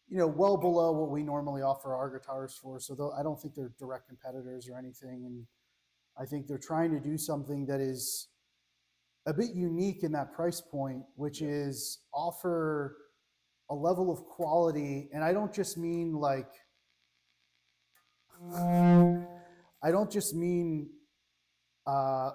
You know, well below what we normally offer our guitars for. So I don't think they're direct competitors or anything. And I think they're trying to do something that is a bit unique in that price point, which is offer a level of quality. And I don't just mean like,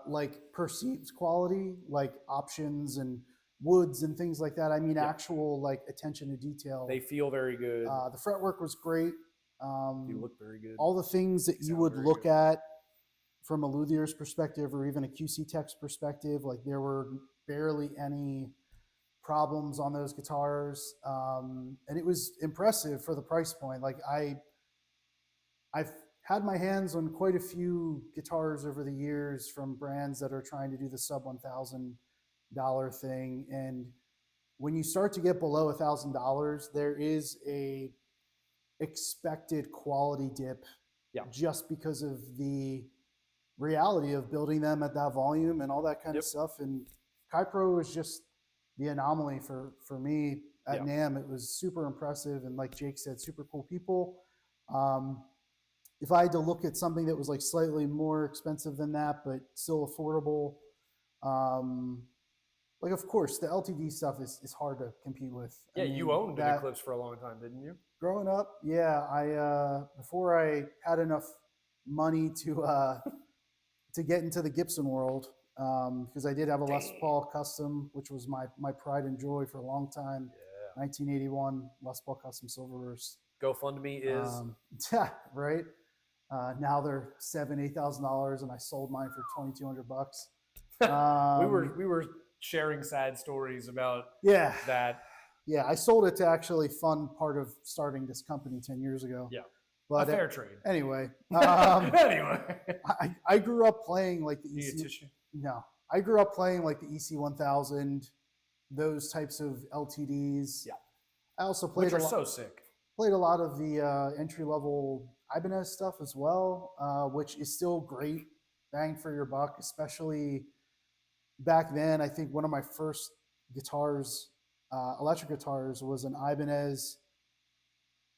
like perceived quality, like options and woods and things like that. I mean, actual like attention to detail. They feel very good. The fretwork was great. You look very good. All the things that you would look at from a luthier's perspective or even a QC Tech's perspective, like there were barely any problems on those guitars. And it was impressive for the price point. Like I've had my hands on quite a few guitars over the years from brands that are trying to do the sub $1,000 thing. And when you start to get below $1,000, there is a expected quality dip just because of the reality of building them at that volume and all that kind of stuff. And Kypro was just the anomaly for me at NAMM. It was super impressive. And like Jake said, super cool people. If I had to look at something that was like slightly more expensive than that, but still affordable, like of course the LTD stuff is hard to compete with. Yeah, I mean, you owned an Eclipse for a long time, didn't you? Growing up, yeah, I before I had enough money to get into the Gibson world, because I did have a Les Paul Custom, which was my pride and joy for a long time. Yeah. 1981 Les Paul Custom Silverburst. GoFundMe is right. Now they're $7,000-8,000, and I sold mine for $2,200. We were sharing sad stories about that. Yeah, I sold it to actually fund part of starting this company 10 years ago. Yeah, but a fair trade. Anyway, anyway, I grew up playing like the EC. No, I grew up playing like the EC 1000, those types of LTDs. Yeah, I also played. Which are so sick. Played a lot of the entry-level Ibanez stuff as well, which is still great, bang for your buck, especially back then. I think one of my first guitars, electric guitars, was an Ibanez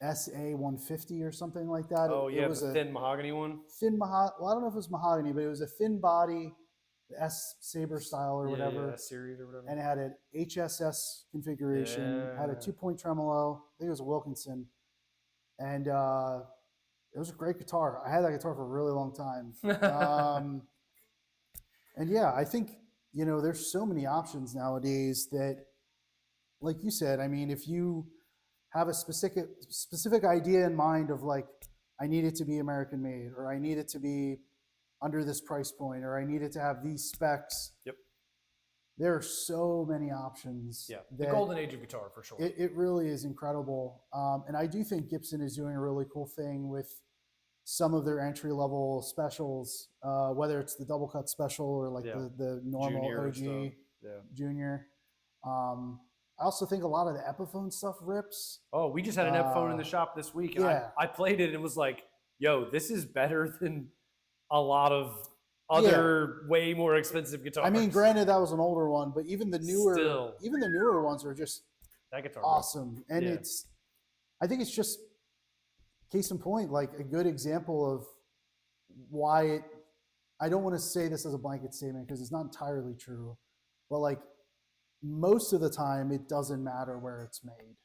SA 150 or something like that. Oh, yeah, it was a thin mahogany one? Thin mahogany. Well, I don't know if it was mahogany, but it was a thin body, the S Saber style or whatever. Yeah, S-series or whatever. And it had an HSS configuration, had a 2-point tremolo. I think it was a Wilkinson. And it was a great guitar. I had that guitar for a really long time. And yeah, I think, you know, there's so many options nowadays that, like you said, I mean, if you have a specific idea in mind of like, I need it to be American made, or I need it to be under this price point, or I need it to have these specs. Yep. There are so many options. Yeah, the golden age of guitar for sure. It really is incredible. And I do think Gibson is doing a really cool thing with some of their entry-level specials, whether it's the double cut special or like the normal Junior OG Junior. I also think a lot of the Epiphone stuff rips. Oh, we just had an Epiphone in the shop this week. And I played it and it was like, yo, this is better than a lot of other way more expensive guitars. I mean, granted, that was an older one, but even the newer ones are just that guitar awesome. And I think it's just case in point, like a good example of why I don't want to say this as a blanket statement because it's not entirely true, but like most of the time it doesn't matter where it's made.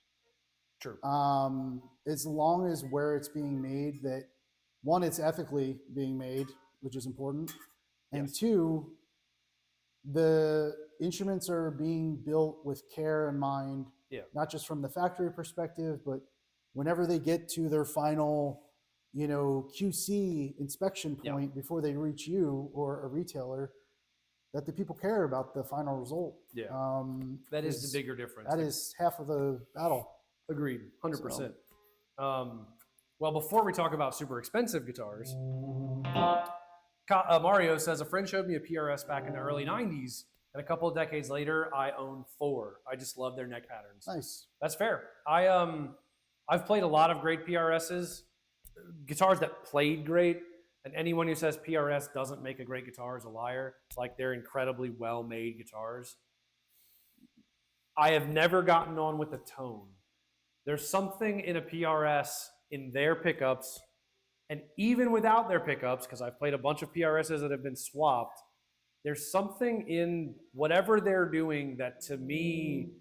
True. As long as where it's being made, that one, it's ethically being made, which is important. And Yes. two, the instruments are being built with care in mind, not just from the factory perspective, but whenever they get to their final, QC inspection point before they reach you or a retailer, that the people care about the final result. Yeah. That is the bigger difference. That is half of the battle. Agreed. 100%. Well, before we talk about super expensive guitars, Mario says, a friend showed me a PRS back in the early 90s, and a couple of decades later, I own 4. I just love their neck patterns. Nice. That's fair. I've played a lot of great PRSs, guitars that played great, and anyone who says PRS doesn't make a great guitar is a liar. Like, they're incredibly well-made guitars. I have never gotten on with the tone. There's something in a PRS in their pickups, and even without their pickups, because I've played a bunch of PRSs that have been swapped, there's something in whatever they're doing that to me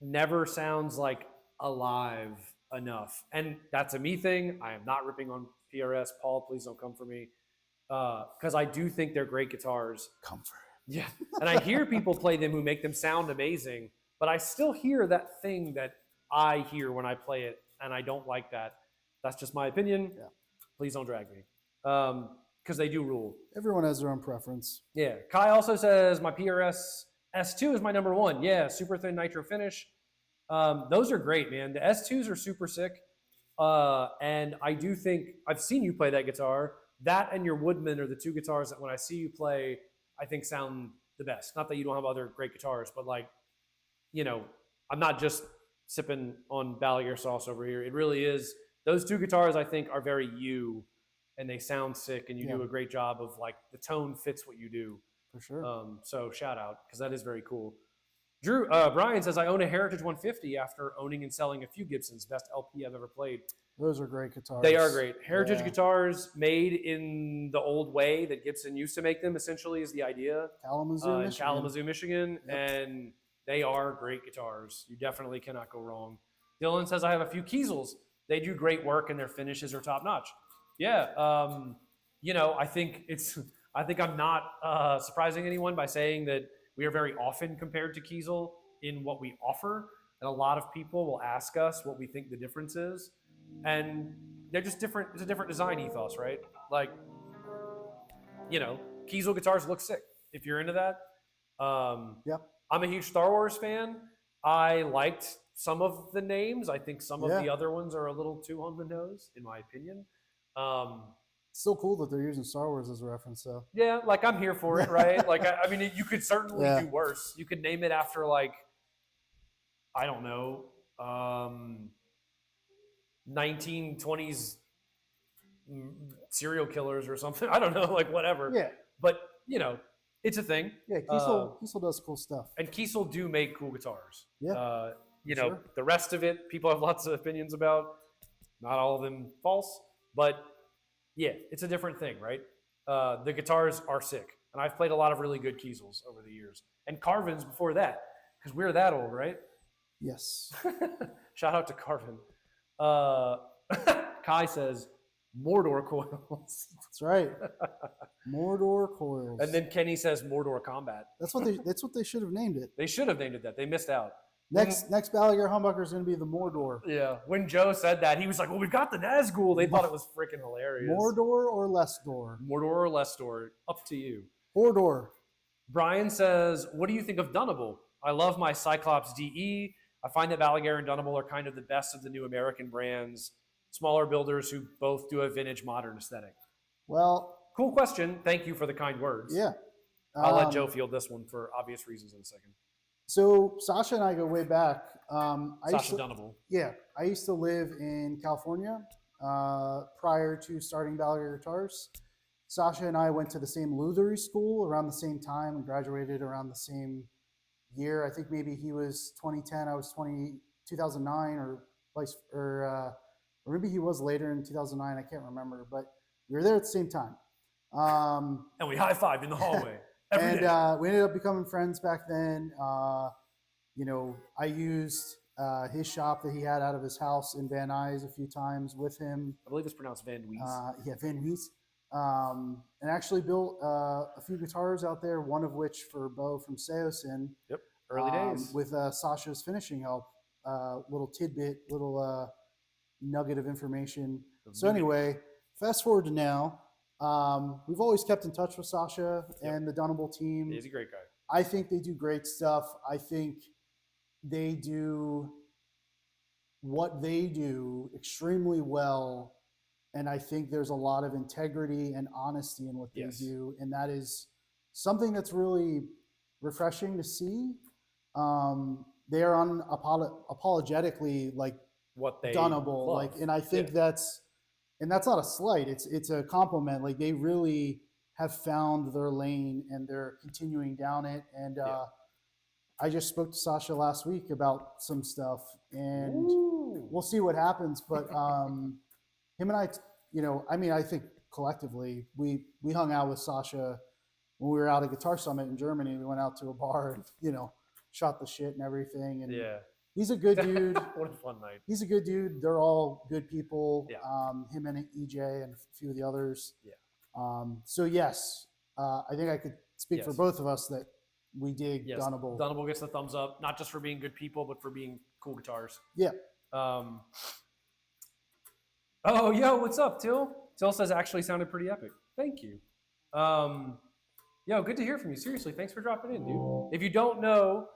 never sounds like alive enough. And that's a me thing. I am not ripping on PRS. Paul, please don't come for me. Because I do think they're great guitars. Comfort. Yeah. And I hear people play them who make them sound amazing, but I still hear that thing that I hear when I play it, and I don't like that. That's just my opinion. Yeah. Please don't drag me. Because they do rule. Everyone has their own preference. Yeah. Kai also says, my PRS S2 is my number 1. Yeah, super thin nitro finish. Those are great, man. The S2s are super sick. And I do think, I've seen you play that guitar. That and your Woodman are the 2 guitars that when I see you play, I think sound the best. Not that you don't have other great guitars, but like, I'm not just sipping on Balaguer sauce over here. It really is. Those 2 guitars, I think, are very you, and they sound sick, and you do a great job of, like, the tone fits what you do. For sure. So shout out, because that is very cool. Brian says, I own a Heritage 150 after owning and selling a few Gibsons. Best LP I've ever played. Those are great guitars. They are great. Heritage guitars made in the old way that Gibson used to make them, essentially, is the idea. Kalamazoo, Michigan. In Kalamazoo, Michigan. Yep. And they are great guitars. You definitely cannot go wrong. Dylan says, I have a few Kiesels. They do great work, and their finishes are top notch. Yeah. I think I'm not surprising anyone by saying that we are very often compared to Kiesel in what we offer. And a lot of people will ask us what we think the difference is. And they're just different. It's a different design ethos, right? Like, Kiesel guitars look sick. If you're into that. Yep. I'm a huge Star Wars fan. I liked some of the names. I think some of the other ones are a little too on the nose, in my opinion. Still cool that they're using Star Wars as a reference, though. Yeah, like, I'm here for it, right? Like, I mean, you could certainly do worse. You could name it after, like, I don't know, 1920s serial killers or something. I don't know, like, whatever. Yeah. But, it's a thing. Yeah, Kiesel does cool stuff. And Kiesel do make cool guitars. Yeah. The rest of it, people have lots of opinions about. Not all of them false, but yeah, it's a different thing, right? The guitars are sick, and I've played a lot of really good Kiesels over the years, and Carvins before that, because we're that old, right? Yes. Shout out to Carvin. Kai says, Mordor coils. That's right. Mordor coils. And then Kenny says Mordor combat. That's what they should have named it. They should have named it that. They missed out. Next Balaguer humbucker is going to be the Mordor. Yeah. When Joe said that, he was like, well, we've got the Nazgul. They thought it was freaking hilarious. Mordor or Lesdor? Mordor or Lesdor. Up to you. Mordor. Brian says, what do you think of Dunnable? I love my Cyclops DE. I find that Balaguer and Dunnable are kind of the best of the new American brands. Smaller builders who both do a vintage modern aesthetic. Well, cool question. Thank you for the kind words. Yeah. I'll let Joe field this one for obvious reasons in a second. So Sasha and I go way back. Sasha Dunnable. Yeah. I used to live in California prior to starting Balaguer Guitars. Sasha and I went to the same lutherie school around the same time and graduated around the same year. I think maybe he was 2010, I was 2009 or maybe he was later in 2009. I can't remember, but we were there at the same time. And we high-fived in the hallway. We ended up becoming friends back then. I used his shop that he had out of his house in Van Nuys a few times with him. I believe it's pronounced Van Nuys. Yeah, Van Nuys. And actually built a few guitars out there, one of which for Bo from Seosin. Yep, early days. With Sasha's finishing help. Little tidbit, little nugget of information. So anyway, fast forward to now. We've always kept in touch with Sasha and the Dunnable team. He's a great guy. I think they do great stuff. I think they do what they do extremely well. And I think there's a lot of integrity and honesty in what they do. And that is something that's really refreshing to see. They are unapologetically like what they Dunnable. love. Like, and I think that's not a slight. It's a compliment. Like they really have found their lane and they're continuing down it. And I just spoke to Sasha last week about some stuff, and we'll see what happens. But him and I, I think collectively we hung out with Sasha when we were out at Guitar Summit in Germany. We went out to a bar and shot the shit and everything. And he's a good dude. What a fun night. He's a good dude. They're all good people. Yeah. Him and EJ and a few of the others. Yeah. So yes, I think I could speak for both of us that we dig Dunnable. Dunnable gets the thumbs up, not just for being good people, but for being cool guitars. Yeah. Oh, yo, what's up, Till? Till says actually sounded pretty epic. Thank you. Yo, good to hear from you. Seriously, thanks for dropping in, dude. If you don't know,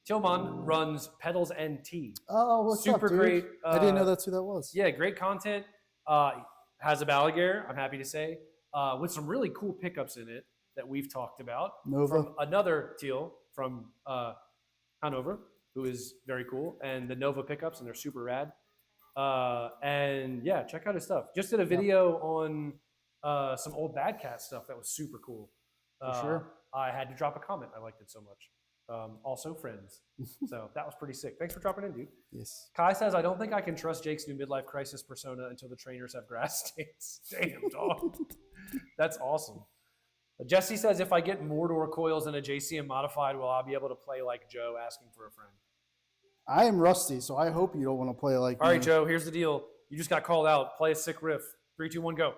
Tillman runs Pedals NT. Oh, what's up, Super dude? great. I didn't know that's who that was. Yeah, great content. Has a Balaguer, I'm happy to say, with some really cool pickups in it that we've talked about. Nova. From another Teal from Hanover, who is very cool, and the Nova pickups, and they're super rad. And yeah, check out his stuff. Just did a video on some old Bad Cat stuff that was super cool. For sure. I had to drop a comment. I liked it so much. Also friends. So that was pretty sick. Thanks for dropping in, dude. Yes. Kai says, I don't think I can trust Jake's new midlife crisis persona until the trainers have grass stains. Damn, dog. That's awesome. Jesse says, if I get Mordor coils and a JCM modified, will I be able to play like Joe asking for a friend? I am rusty, so I hope you don't want to play like All me. right, Joe, here's the deal. You just got called out. Play a sick riff. 3, 2, 1, go.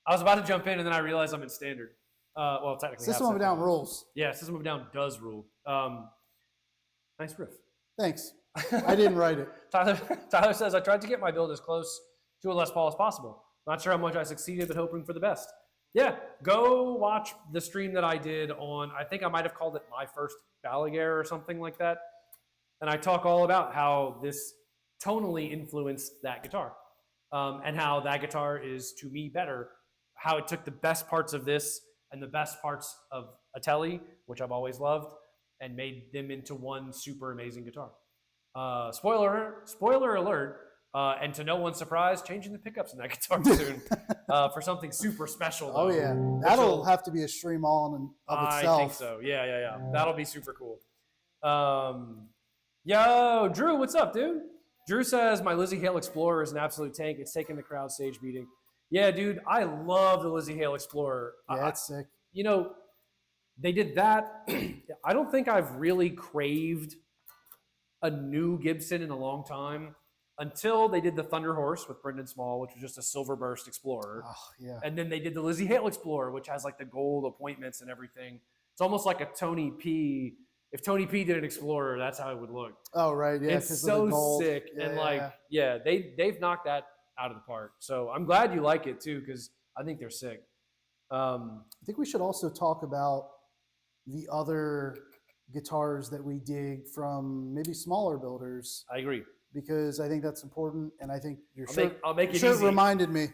I was about to jump in, and then I realized I'm in standard. Well, technically, System of a Down rules. Yeah, System of a Down does rule. Nice riff. Thanks. I didn't write it. Tyler says, I tried to get my build as close to a Les Paul as possible. Not sure how much I succeeded, but hoping for the best. Yeah, go watch the stream that I did on, I think I might have called it My First Balaguer or something like that. And I talk all about how this tonally influenced that guitar. And how that guitar is, to me, better. How it took the best parts of this and the best parts of a Tele, which I've always loved, and made them into one super amazing guitar. Spoiler alert, and to no one's surprise, changing the pickups in that guitar soon for something super special. Though, oh yeah, that'll have to be a stream all in of itself. I think so. Yeah. That'll be super cool. Yo, Drew, what's up, dude? Drew says my Lizzie Hale Explorer is an absolute tank. It's taking the crowd stage beating. Yeah, dude, I love the Lizzie Hale Explorer. Yeah, that's sick. They did that. I don't think I've really craved a new Gibson in a long time until they did the Thunder Horse with Brendan Small, which was just a Silver Burst Explorer. Oh, yeah. And then they did the Lizzie Hale Explorer, which has like the gold appointments and everything. It's almost like a Tony P. If Tony P did an Explorer, that's how it would look. Oh, right. Yeah. It's so sick. Yeah, and they've knocked that out of the park. So I'm glad you like it too, because I think they're sick. I think we should also talk about the other guitars that we dig from maybe smaller builders. I agree. Because I think that's important, and I think I'll make it shirt easy. reminded me.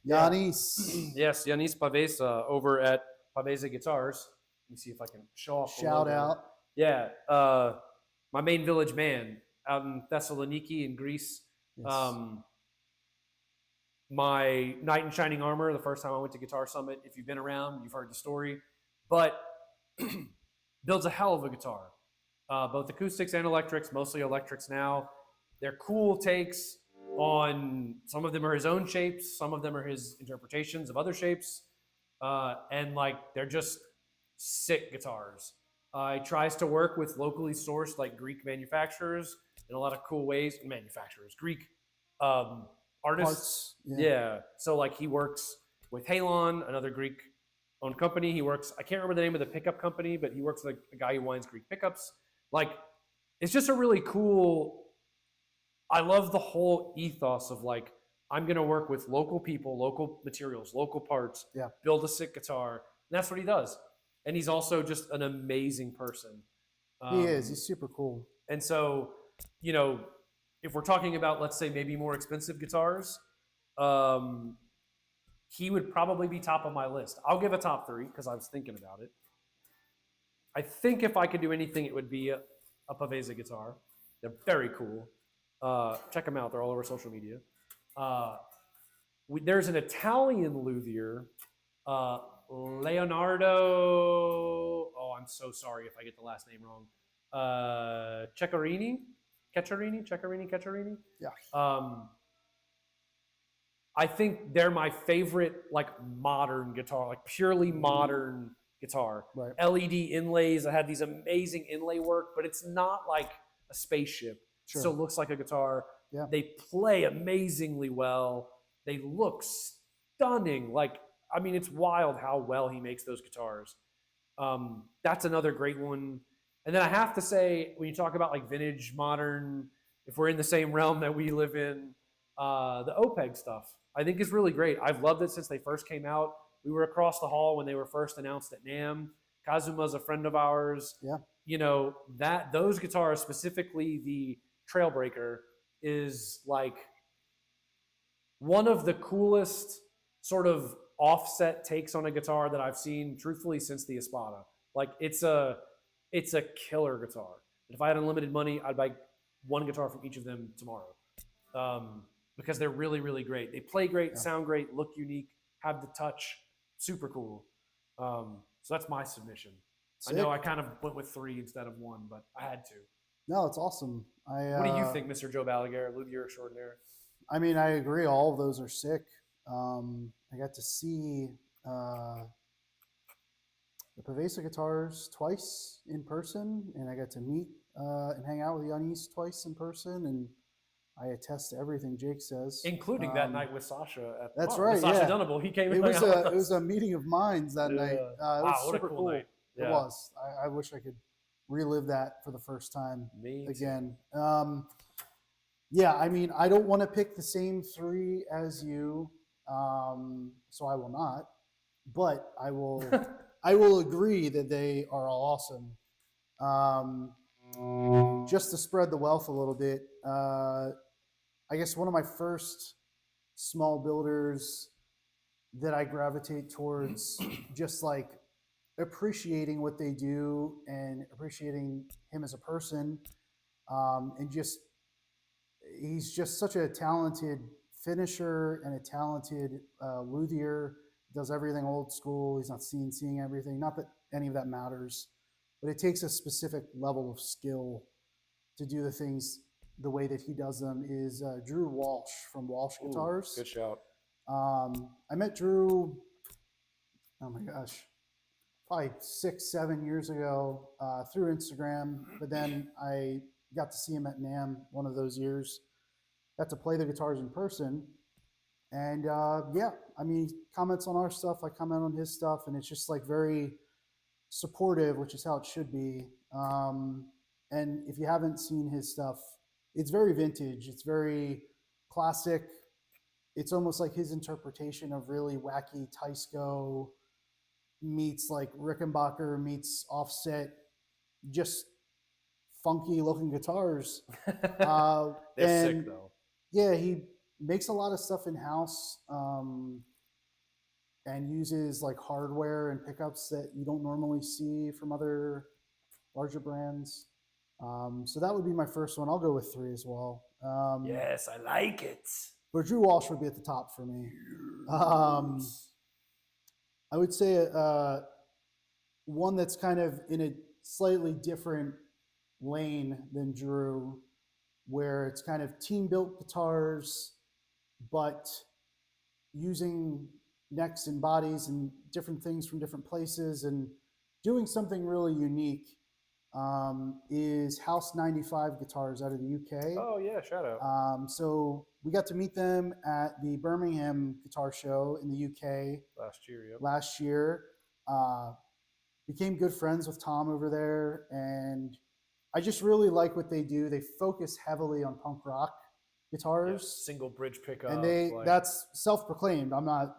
Yanis. Yes, Yanis Pavesa over at Pavesa Guitars. Let me see if I can show off. Shout out. Yeah, my main village man out in Thessaloniki in Greece. Yes. My knight in shining armor, the first time I went to Guitar Summit, if you've been around, you've heard the story, but builds a hell of a guitar. both acoustics and electrics, mostly electrics now. They're cool takes on, some of them are his own shapes, some of them are his interpretations of other shapes, and like they're just sick guitars. He tries to work with locally sourced like Greek manufacturers in a lot of cool ways. Manufacturers, Greek artists. Parts, yeah. Yeah. So like he works with Halon, another Greek owned company. He works, I can't remember the name of the pickup company, but he works with a guy who winds Greek pickups. Like, it's just a really cool, I love the whole ethos of like, I'm going to work with local people, local materials, local parts, Yeah. build a sick guitar. And that's what he does. And he's also just an amazing person. He is. He's super cool. And so, you know, if we're talking about, let's say, maybe more expensive guitars, he would probably be top of my list. I'll give a top 3 because I was thinking about it. I think if I could do anything, it would be a Pavesa guitar. They're very cool. Check them out. They're all over social media. There's an Italian luthier, Leonardo. Oh, I'm so sorry if I get the last name wrong. Ceccarini. Yeah. I think they're my favorite, like modern guitar, like purely modern guitar. Right. LED inlays. I had these amazing inlay work, but it's not like a spaceship. Sure. It still looks like a guitar. Yeah. They play amazingly well. They look stunning. Like, I mean, it's wild how well he makes those guitars. That's another great one. And then I have to say, when you talk about like vintage, modern, if we're in the same realm that we live in, the OPEG stuff, I think is really great. I've loved it since they first came out. We were across the hall when they were first announced at NAMM. Kazuma's a friend of ours. Yeah. You know, those guitars, specifically the Trailbreaker, is like one of the coolest sort of offset takes on a guitar that I've seen, truthfully, since the Espada. Like, it's a killer guitar. And if I had unlimited money, I'd buy one guitar from each of them tomorrow. Because they're really, really great. They play great, sound great, look unique, have the touch. Super cool. So that's my submission. Sick. I know I kind of went with 3 instead of 1, but I had to. No, it's awesome. What do you think, Mr. Joe Balaguer, luthier extraordinaire? I mean, I agree. All of those are sick. I got to see the Pavesa guitars twice in person, and I got to meet and hang out with Yanis twice in person, and I attest to everything Jake says, including that night with Sasha. At the that's bar. right. With Sasha yeah. Dunnable. He came. It was a meeting of minds that night. It was what super a cool night. Yeah. It was. I wish I could relive that for the first time again. Yeah, I mean, I don't want to pick the same 3 as you, so I will not. But I will. I will agree that they are all awesome. Just to spread the wealth a little bit, I guess one of my first small builders that I gravitate towards, just like appreciating what they do and appreciating him as a person, and just he's just such a talented finisher and a talented luthier. Does everything old school. He's not seeing everything. Not that any of that matters, but it takes a specific level of skill to do the things the way that he does them. Is Drew Walsh from Walsh Guitars. Good shout. I met Drew, oh my gosh, probably 6-7 years ago through Instagram, but then I got to see him at NAMM one of those years. Got to play the guitars in person. And yeah, I mean, he comments on our stuff, I comment on his stuff, and it's just like very supportive, which is how it should be. And if you haven't seen his stuff, it's very vintage. It's very classic. It's almost like his interpretation of really wacky Teisco meets like Rickenbacker meets Offset, just funky looking guitars. They're sick though. Yeah, he makes a lot of stuff in house, and uses like hardware and pickups that you don't normally see from other larger brands. So that would be my first one. I'll go with 3 as well. Yes, I like it. But Drew Walsh would be at the top for me. I would say one that's kind of in a slightly different lane than Drew, where it's kind of team built guitars, but using necks and bodies and different things from different places and doing something really unique. Is House 95 Guitars out of the UK. Oh yeah, shout out. So we got to meet them at the Birmingham Guitar Show in the UK Last year, yep. last year. Became good friends with Tom over there, and I just really like what they do. They focus heavily on punk rock guitars. Yeah, single bridge pickup. And that's self-proclaimed. I'm not,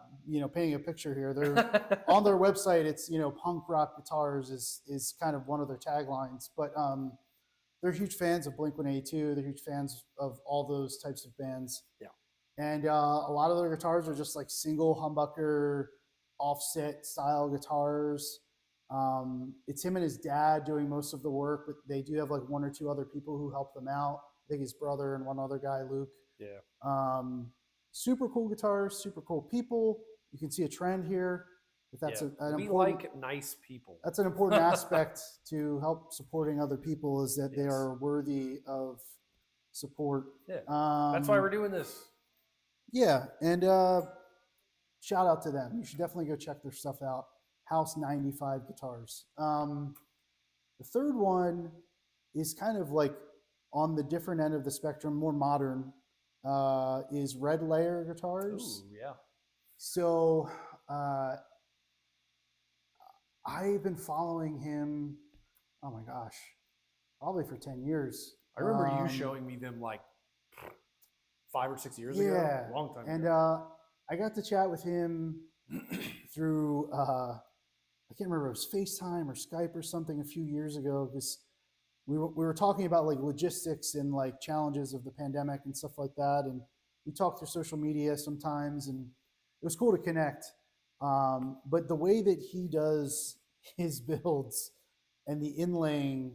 painting a picture here. They're on their website. It's, punk rock guitars is kind of one of their taglines, but they're huge fans of Blink-182. They're huge fans of all those types of bands. Yeah. And a lot of their guitars are just like single humbucker offset style guitars. It's him and his dad doing most of the work, but they do have like one or two other people who help them out. I think his brother and one other guy, Luke. Yeah. Super cool guitars, super cool people. You can see a trend here. If that's we like nice people. That's an important aspect to help supporting other people, is that they are worthy of support. Yeah. That's why we're doing this. Yeah, and shout out to them. You should definitely go check their stuff out. House 95 Guitars. The third one is kind of like on the different end of the spectrum, more modern, is Red Layer Guitars. Ooh, yeah. So I've been following him, oh my gosh, probably for 10 years. I remember you showing me them like 5 or 6 years ago. Yeah. A long time and ago. I got to chat with him through, I can't remember if it was FaceTime or Skype or something a few years ago, because we were talking about like logistics and like challenges of the pandemic and stuff like that. And we talked through social media sometimes, and it was cool to connect. But the way that he does his builds and the inlaying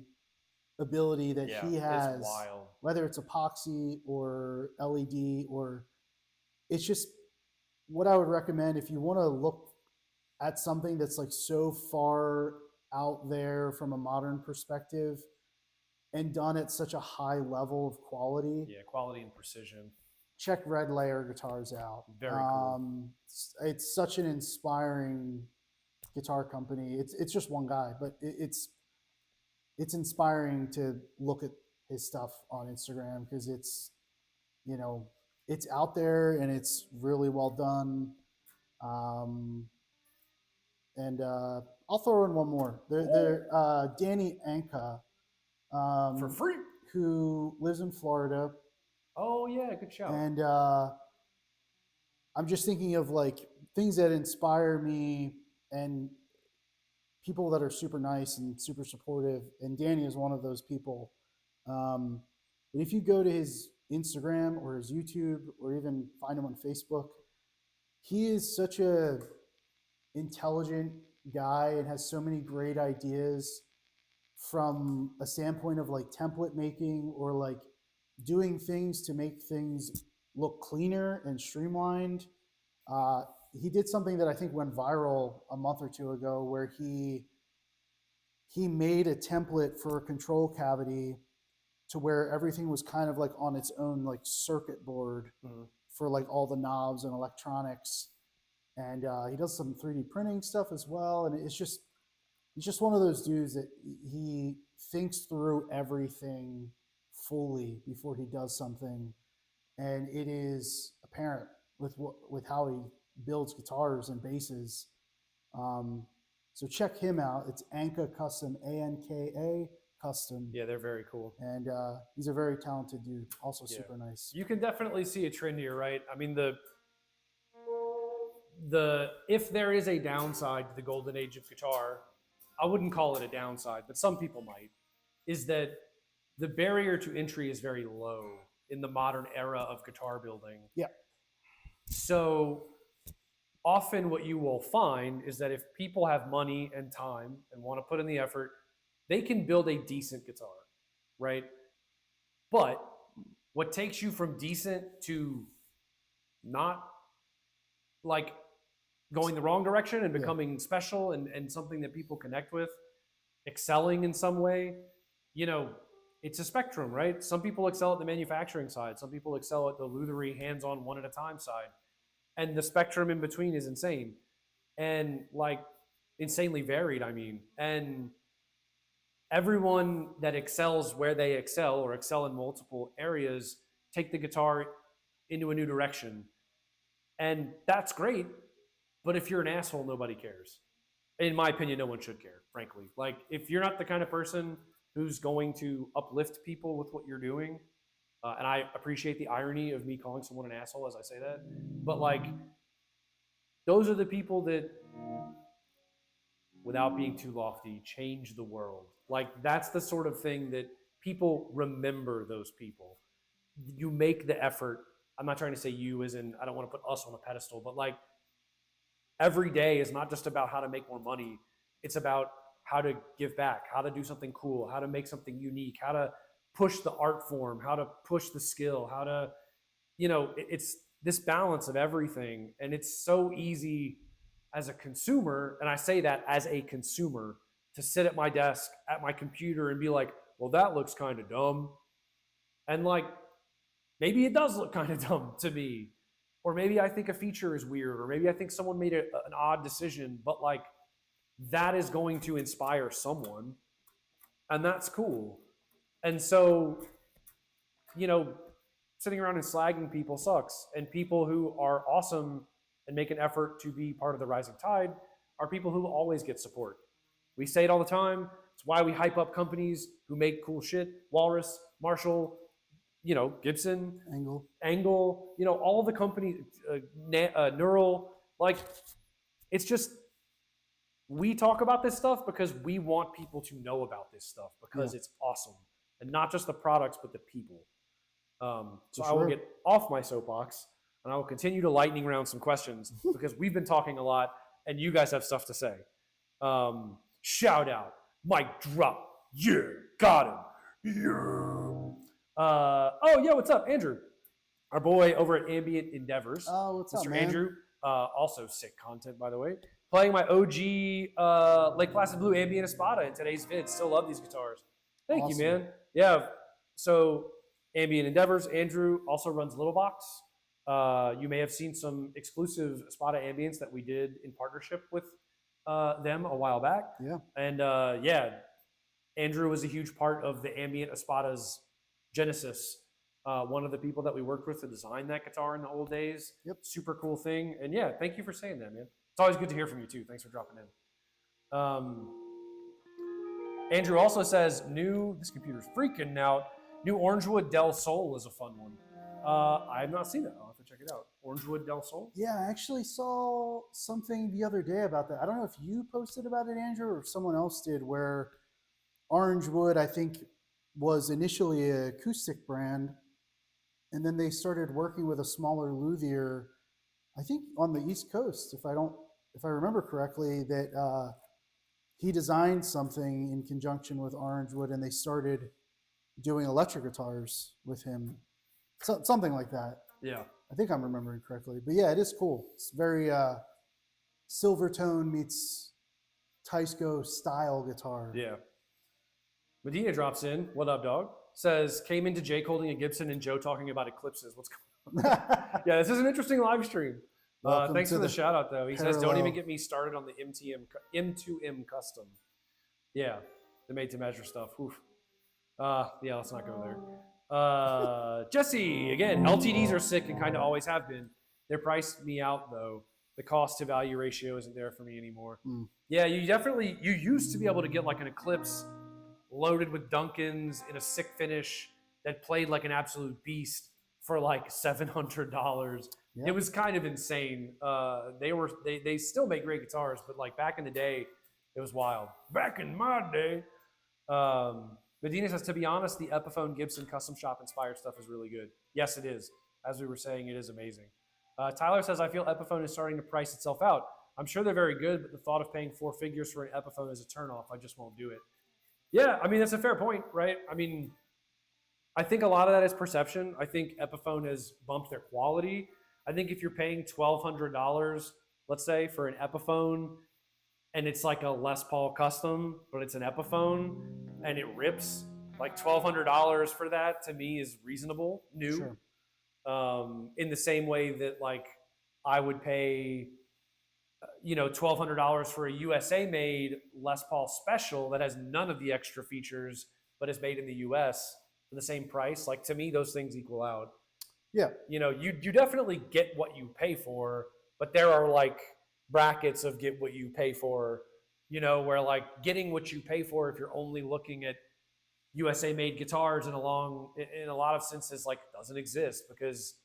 ability that he has, wild. whether it's epoxy or LED, or it's just what I would recommend if you want to look at something that's like so far out there from a modern perspective and done at such a high level of quality. Yeah, quality and precision. Check Red Layer Guitars out. Very cool. It's such an inspiring guitar company. It's just one guy, but it's inspiring to look at his stuff on Instagram, because it's out there and it's really well done. And I'll throw in one more. They're Danny Anka, for free, who lives in Florida. Oh yeah, good shout. And I'm just thinking of like things that inspire me and people that are super nice and super supportive. And Danny is one of those people. But if you go to his Instagram or his YouTube, or even find him on Facebook, he is such a intelligent guy and has so many great ideas from a standpoint of like template making, or like doing things to make things look cleaner and streamlined. He did something that I think went viral a month or two ago, where he made a template for a control cavity to where everything was kind of like on its own like circuit board for like all the knobs and electronics. And he does some 3D printing stuff as well. And he's just one of those dudes that he thinks through everything fully before he does something. And it is apparent with how he builds guitars and basses. So check him out. It's Anka Custom, ANKA Custom. Yeah, they're very cool. And he's a very talented dude, also super nice. You can definitely see a trend here, right? I mean, if there is a downside to the golden age of guitar, I wouldn't call it a downside, but some people might, is that the barrier to entry is very low in the modern era of guitar building. Yeah. So often what you will find is that if people have money and time and want to put in the effort, they can build a decent guitar, right? But what takes you from decent to not like going the wrong direction and becoming special and something that people connect with, excelling in some way, it's a spectrum, right? Some people excel at the manufacturing side. Some people excel at the luthery, hands-on, one at a time side. And the spectrum in between is insane. And like insanely varied, I mean. And everyone that excels where they excel or excel in multiple areas take the guitar into a new direction. And that's great. But if you're an asshole, nobody cares. In my opinion, no one should care, frankly. Like, if you're not the kind of person who's going to uplift people with what you're doing, and I appreciate the irony of me calling someone an asshole as I say that, but like, those are the people that, without being too lofty, change the world. Like, that's the sort of thing that people remember those people. You make the effort. I'm not trying to say you as in, I don't want to put us on a pedestal, but like, every day is not just about how to make more money. It's about how to give back, how to do something cool, how to make something unique, how to push the art form, how to push the skill, how to, it's this balance of everything. And it's so easy as a consumer, and I say that as a consumer, to sit at my desk, at my computer and be like, well, that looks kind of dumb. And like, maybe it does look kind of dumb to me. Or maybe I think a feature is weird, or maybe I think someone made an odd decision, but like, that is going to inspire someone, and that's cool. And so, sitting around and slagging people sucks. And people who are awesome and make an effort to be part of the rising tide are people who always get support. We say it all the time. It's why we hype up companies who make cool shit. Walrus, Marshall, Gibson, Angle, all the companies, Neural, like, it's just, we talk about this stuff because we want people to know about this stuff because it's awesome. And not just the products, but the people. So I will get off my soapbox and I will continue to lightning round some questions because we've been talking a lot and you guys have stuff to say. Shout out, mic drop, yeah, got him, yeah. What's up, Andrew? Our boy over at Ambient Endeavors. Oh, what's up, Mr. man? Andrew. Also sick content, by the way. Playing my OG Lake Placid Blue Ambient Espada in today's vid. Still love these guitars. Thank you, man. Yeah. So Ambient Endeavors. Andrew also runs Little Box. You may have seen some exclusive Espada ambients that we did in partnership with them a while back. Yeah. And Andrew was a huge part of the Ambient Espada's genesis. One of the people that we worked with to design that guitar in the old days. Yep. Super cool thing. And yeah, thank you for saying that, man. It's always good to hear from you too. Thanks for dropping in. Andrew also says, this computer's freaking out. New Orangewood Del Sol is a fun one. I have not seen that. I'll have to check it out. Orangewood Del Sol? Yeah, I actually saw something the other day about that. I don't know if you posted about it, Andrew, or if someone else did, where Orangewood, I think, was initially an acoustic brand, and then they started working with a smaller luthier, I think on the East Coast, if I remember correctly, that he designed something in conjunction with Orangewood, and they started doing electric guitars with him, something like that. Yeah, I think I'm remembering correctly. But yeah, it is cool. It's very Silvertone meets Teisco style guitar. Yeah. Medina drops in. What up, dog? Says, came into Jake holding a Gibson and Joe talking about eclipses. What's going on? Yeah, this is an interesting live stream. Thanks for the shout out, though. He says, don't even get me started on the M2M custom. Yeah, the made to measure stuff. Oof. Yeah, let's not go there. Jesse, again, LTDs are sick and kind of always have been. They're priced me out, though. The cost to value ratio isn't there for me anymore. Yeah, you used to be able to get like an Eclipse loaded with Duncans in a sick finish that played like an absolute beast for like $700. Yep. It was kind of insane. They still make great guitars, but like back in the day, it was wild. Back in my day. Medina says, to be honest, the Epiphone Gibson custom shop inspired stuff is really good. Yes, it is. As we were saying, it is amazing. Tyler says, I feel Epiphone is starting to price itself out. I'm sure they're very good, but the thought of paying 4 figures for an Epiphone is a turnoff. I just won't do it. Yeah, I mean, that's a fair point, right? I mean, I think a lot of that is perception. I think Epiphone has bumped their quality. I think if you're paying $1,200, let's say, for an Epiphone, and it's like a Les Paul custom, but it's an Epiphone, and it rips, Like $1,200 for that to me is reasonable, new. Sure. In the same way that like I would pay, $1,200 for a USA made Les Paul Special that has none of the extra features, but is made in the US for the same price. Like to me, those things equal out. Yeah. You definitely get what you pay for, but there are like brackets of get what you pay for, where like getting what you pay for, if you're only looking at USA made guitars in a lot of senses, like doesn't exist, because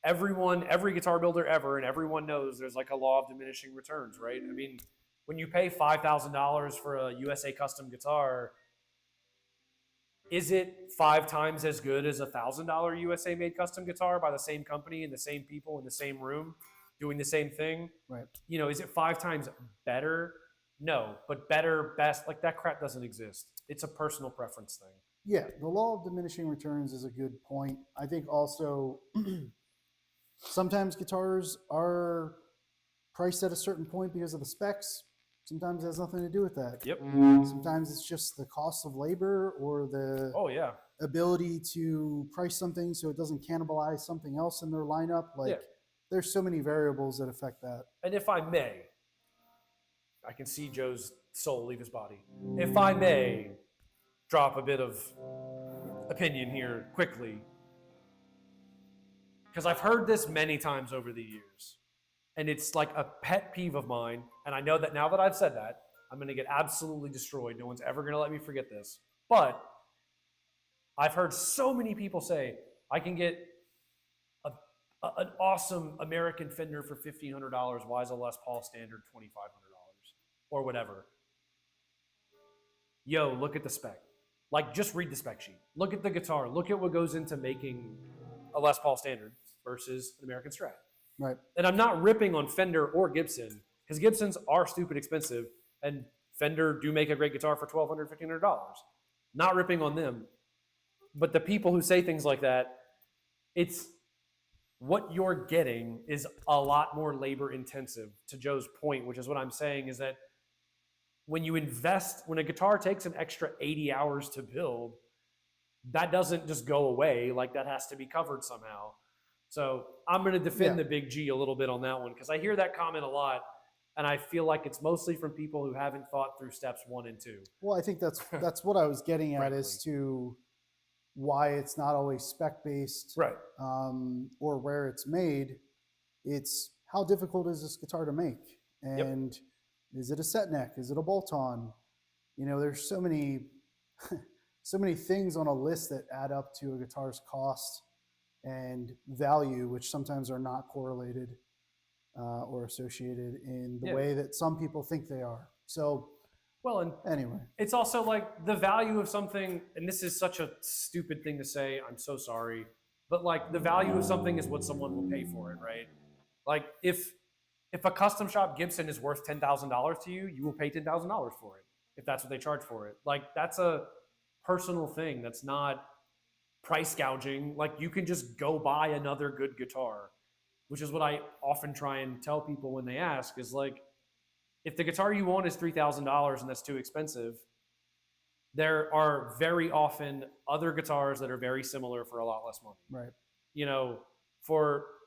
every guitar builder ever, and everyone knows there's like a law of diminishing returns, right? I mean, when you pay $5,000 for a USA custom guitar, is it 5 times as good as a $1,000 USA made custom guitar by the same company and the same people in the same room doing the same thing? Right. Is it 5 times better? No, but better, best, like that crap doesn't exist. It's a personal preference thing. Yeah, the law of diminishing returns is a good point. I think also sometimes guitars are priced at a certain point because of the specs. Sometimes it has nothing to do with that. Yep. Sometimes it's just the cost of labor or the ability to price something so it doesn't cannibalize something else in their lineup. Like there's so many variables that affect that. And if I may, I can see Joe's soul leave his body. If I may drop a bit of opinion here quickly, because I've heard this many times over the years, and it's like a pet peeve of mine, and I know that now that I've said that, I'm going to get absolutely destroyed. No one's ever going to let me forget this. But I've heard so many people say, I can get an awesome American Fender for $1,500. Why is a Les Paul standard $2,500? Or whatever. Yo, look at the spec. Like, just read the spec sheet. Look at the guitar. Look at what goes into making a Les Paul standard versus an American Strat. Right. And I'm not ripping on Fender or Gibson, because Gibsons are stupid expensive, and Fender do make a great guitar for $1,200, $1,500. Not ripping on them. But the people who say things like that, it's what you're getting is a lot more labor intensive, to Joe's point, which is what I'm saying is that when you invest, when a guitar takes an extra 80 hours to build, that doesn't just go away. Like that has to be covered somehow. So I'm going to defend the Big G a little bit on that one, because I hear that comment a lot, and I feel like it's mostly from people who haven't thought through steps 1 and 2. Well, I think that's what I was getting at as to why it's not always spec based, right? Or where it's made. It's how difficult is this guitar to make, and is it a set neck? Is it a bolt on? There's so many things on a list that add up to a guitar's cost and value, which sometimes are not correlated or associated in the way that some people think they are. So, well, and anyway, it's also like the value of something, and this is such a stupid thing to say, I'm so sorry, but like the value of something is what someone will pay for it, right? Like if a custom shop Gibson is worth $10,000 to you, you will pay $10,000 for it if that's what they charge for it. Like that's a personal thing. That's not price gouging. Like you can just go buy another good guitar, which is what I often try and tell people when they ask is like, if the guitar you want is $3,000 and that's too expensive, there are very often other guitars that are very similar for a lot less money. Right.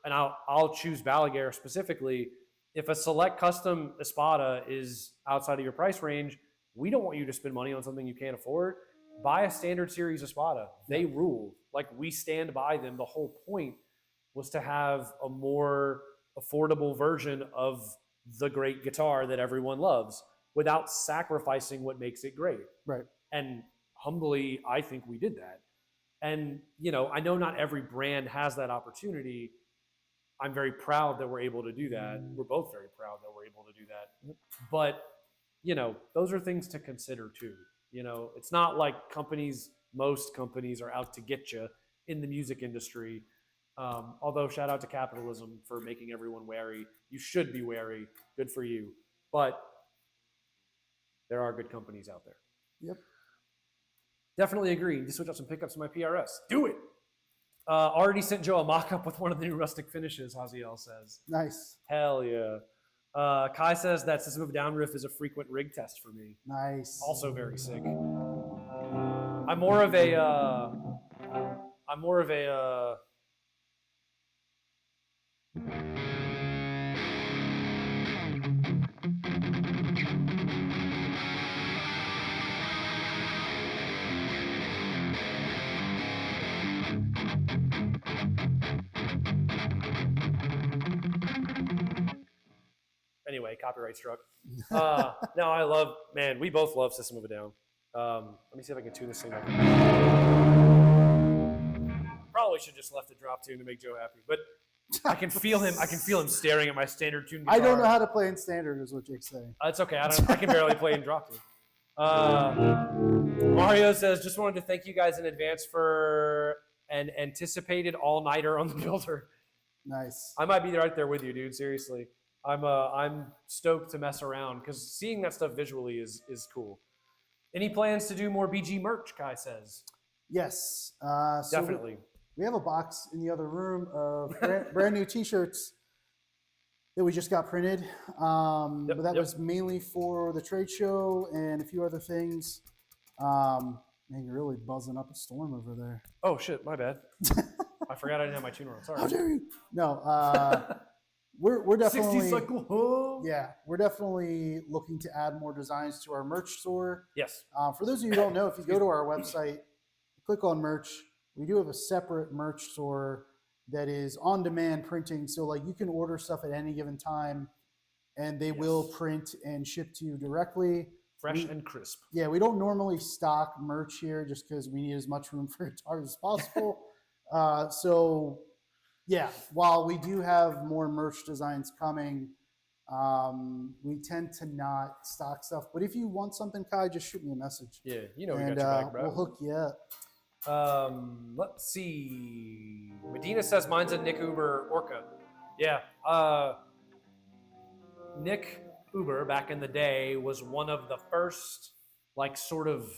And I'll choose Balaguer specifically. If a select custom Espada is outside of your price range, we don't want you to spend money on something you can't afford. Buy a standard series Espada. They rule. Like we stand by them. The whole point was to have a more affordable version of the great guitar that everyone loves without sacrificing what makes it great. Right. And humbly, I think we did that. And, I know not every brand has that opportunity. I'm very proud that we're able to do that. We're both very proud that we're able to do that. But, those are things to consider too. It's not like most companies are out to get you in the music industry. Although shout out to capitalism for making everyone wary. You should be wary. Good for you. But there are good companies out there. Yep. Definitely agree. Just switch up some pickups in my PRS. Do it. Already sent Joe a mock-up with one of the new rustic finishes, Haziel says. Nice. Hell yeah. Kai says that System of a Down riff is a frequent rig test for me. Nice. Also very sick. I'm more of a. Anyway, copyright struck. No, I love, man, we both love System of a Down. Let me see if I can tune this thing up. Probably should just left the drop tune to make Joe happy, but I can feel him. I can feel him staring at my standard tune guitar. I don't know how to play in standard, is what Jake's saying. It's okay. I can barely play in drop tune. Mario says, just wanted to thank you guys in advance for an anticipated all-nighter on the builder. Nice. I might be right there with you, dude. Seriously. I'm stoked to mess around because seeing that stuff visually is cool. Any plans to do more BG merch? Kai says. Yes, definitely. We have a box in the other room of brand new T-shirts that we just got printed. But that was mainly for the trade show and a few other things. Man, you're really buzzing up a storm over there. Oh shit, my bad. I forgot I didn't have my tuner on. Sorry. How dare you? No. We're definitely 60 cycle. Yeah, we're definitely looking to add more designs to our merch store. Yes. For those of you who don't know, if you go to our website, click on merch, we do have a separate merch store that is on-demand printing. So like you can order stuff at any given time, and they will print and ship to you directly. Fresh and crisp. Yeah, we don't normally stock merch here just because we need as much room for guitars as possible. So. Yeah, while we do have more merch designs coming, we tend to not stock stuff. But if you want something, Kai, just shoot me a message. Yeah, you know we got your back, bro. We'll hook you up. Let's see. Medina says mine's a Nick Uber Orca. Yeah. Nick Uber back in the day was one of the first, like, sort of,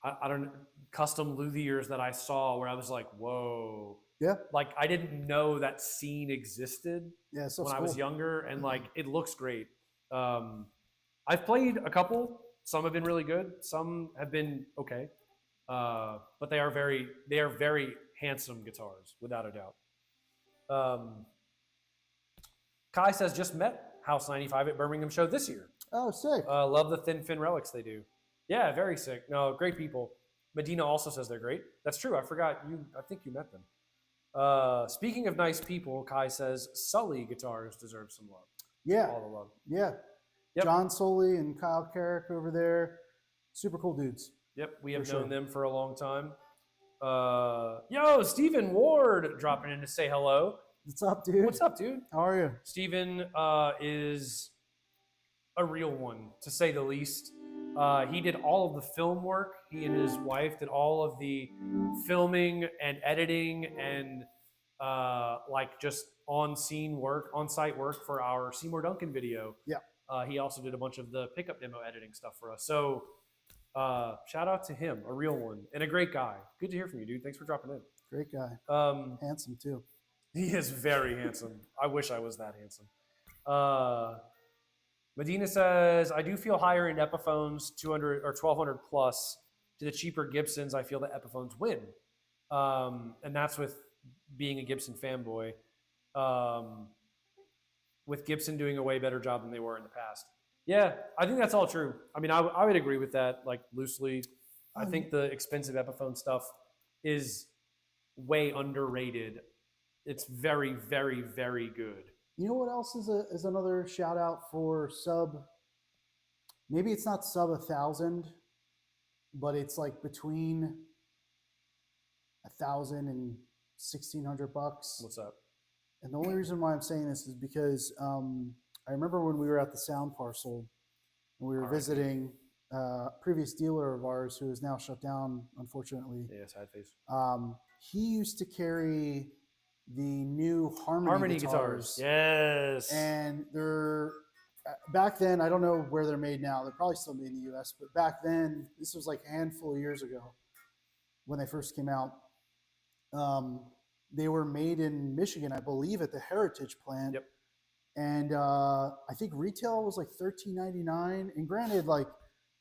I don't know, custom luthiers that I saw where I was like, whoa. Yeah. Like, I didn't know that scene existed when I was younger, and like, it looks great. I've played a couple. Some have been really good. Some have been okay. But they are very handsome guitars, without a doubt. Kai says, just met House 95 at Birmingham show this year. Oh, sick. Love the thin fin relics they do. Yeah, very sick. No, great people. Medina also says they're great. That's true. I forgot you. I think you met them. Speaking of nice people, Kai says Sully Guitars deserve some love. Yeah. All the love. Yeah. Yep. John Sully and Kyle Carrick over there. Super cool dudes. Yep. We have known them for a long time. Yo, Stephen Ward dropping in to say hello. What's up, dude? What's up, dude? How are you? Stephen is a real one, to say the least. He did all of the film work. He and his wife did all of the filming and editing and like just on-scene work, on-site work for our Seymour Duncan video. Yeah. He also did a bunch of the pickup demo editing stuff for us. So shout out to him, a real one and a great guy. Good to hear from you, dude. Thanks for dropping in. Great guy. Handsome too. He is very handsome. I wish I was that handsome. Medina says, I do feel higher in Epiphones 200 or 1200 plus to the cheaper Gibsons. I feel that Epiphones win. And that's with being a Gibson fanboy. With Gibson doing a way better job than they were in the past. Yeah, I think that's all true. I mean, I would agree with that, like, loosely. I think the expensive Epiphone stuff is way underrated. It's very, very, very good. You know what else is another shout out for sub? Maybe it's not sub 1,000, but it's like between 1,000 and 1,600 bucks. What's up? And the only reason why I'm saying this is because I remember when we were at the Sound Parcel and we were visiting a previous dealer of ours who is now shut down, unfortunately. Yeah, sad face. He used to carry the new Harmony guitars. Yes. And they're, back then, I don't know where they're made now. They're probably still made in the US, but back then, this was like a handful of years ago when they first came out. They were made in Michigan, I believe, at the Heritage plant. Yep. And I think retail was like $13.99. And granted, like,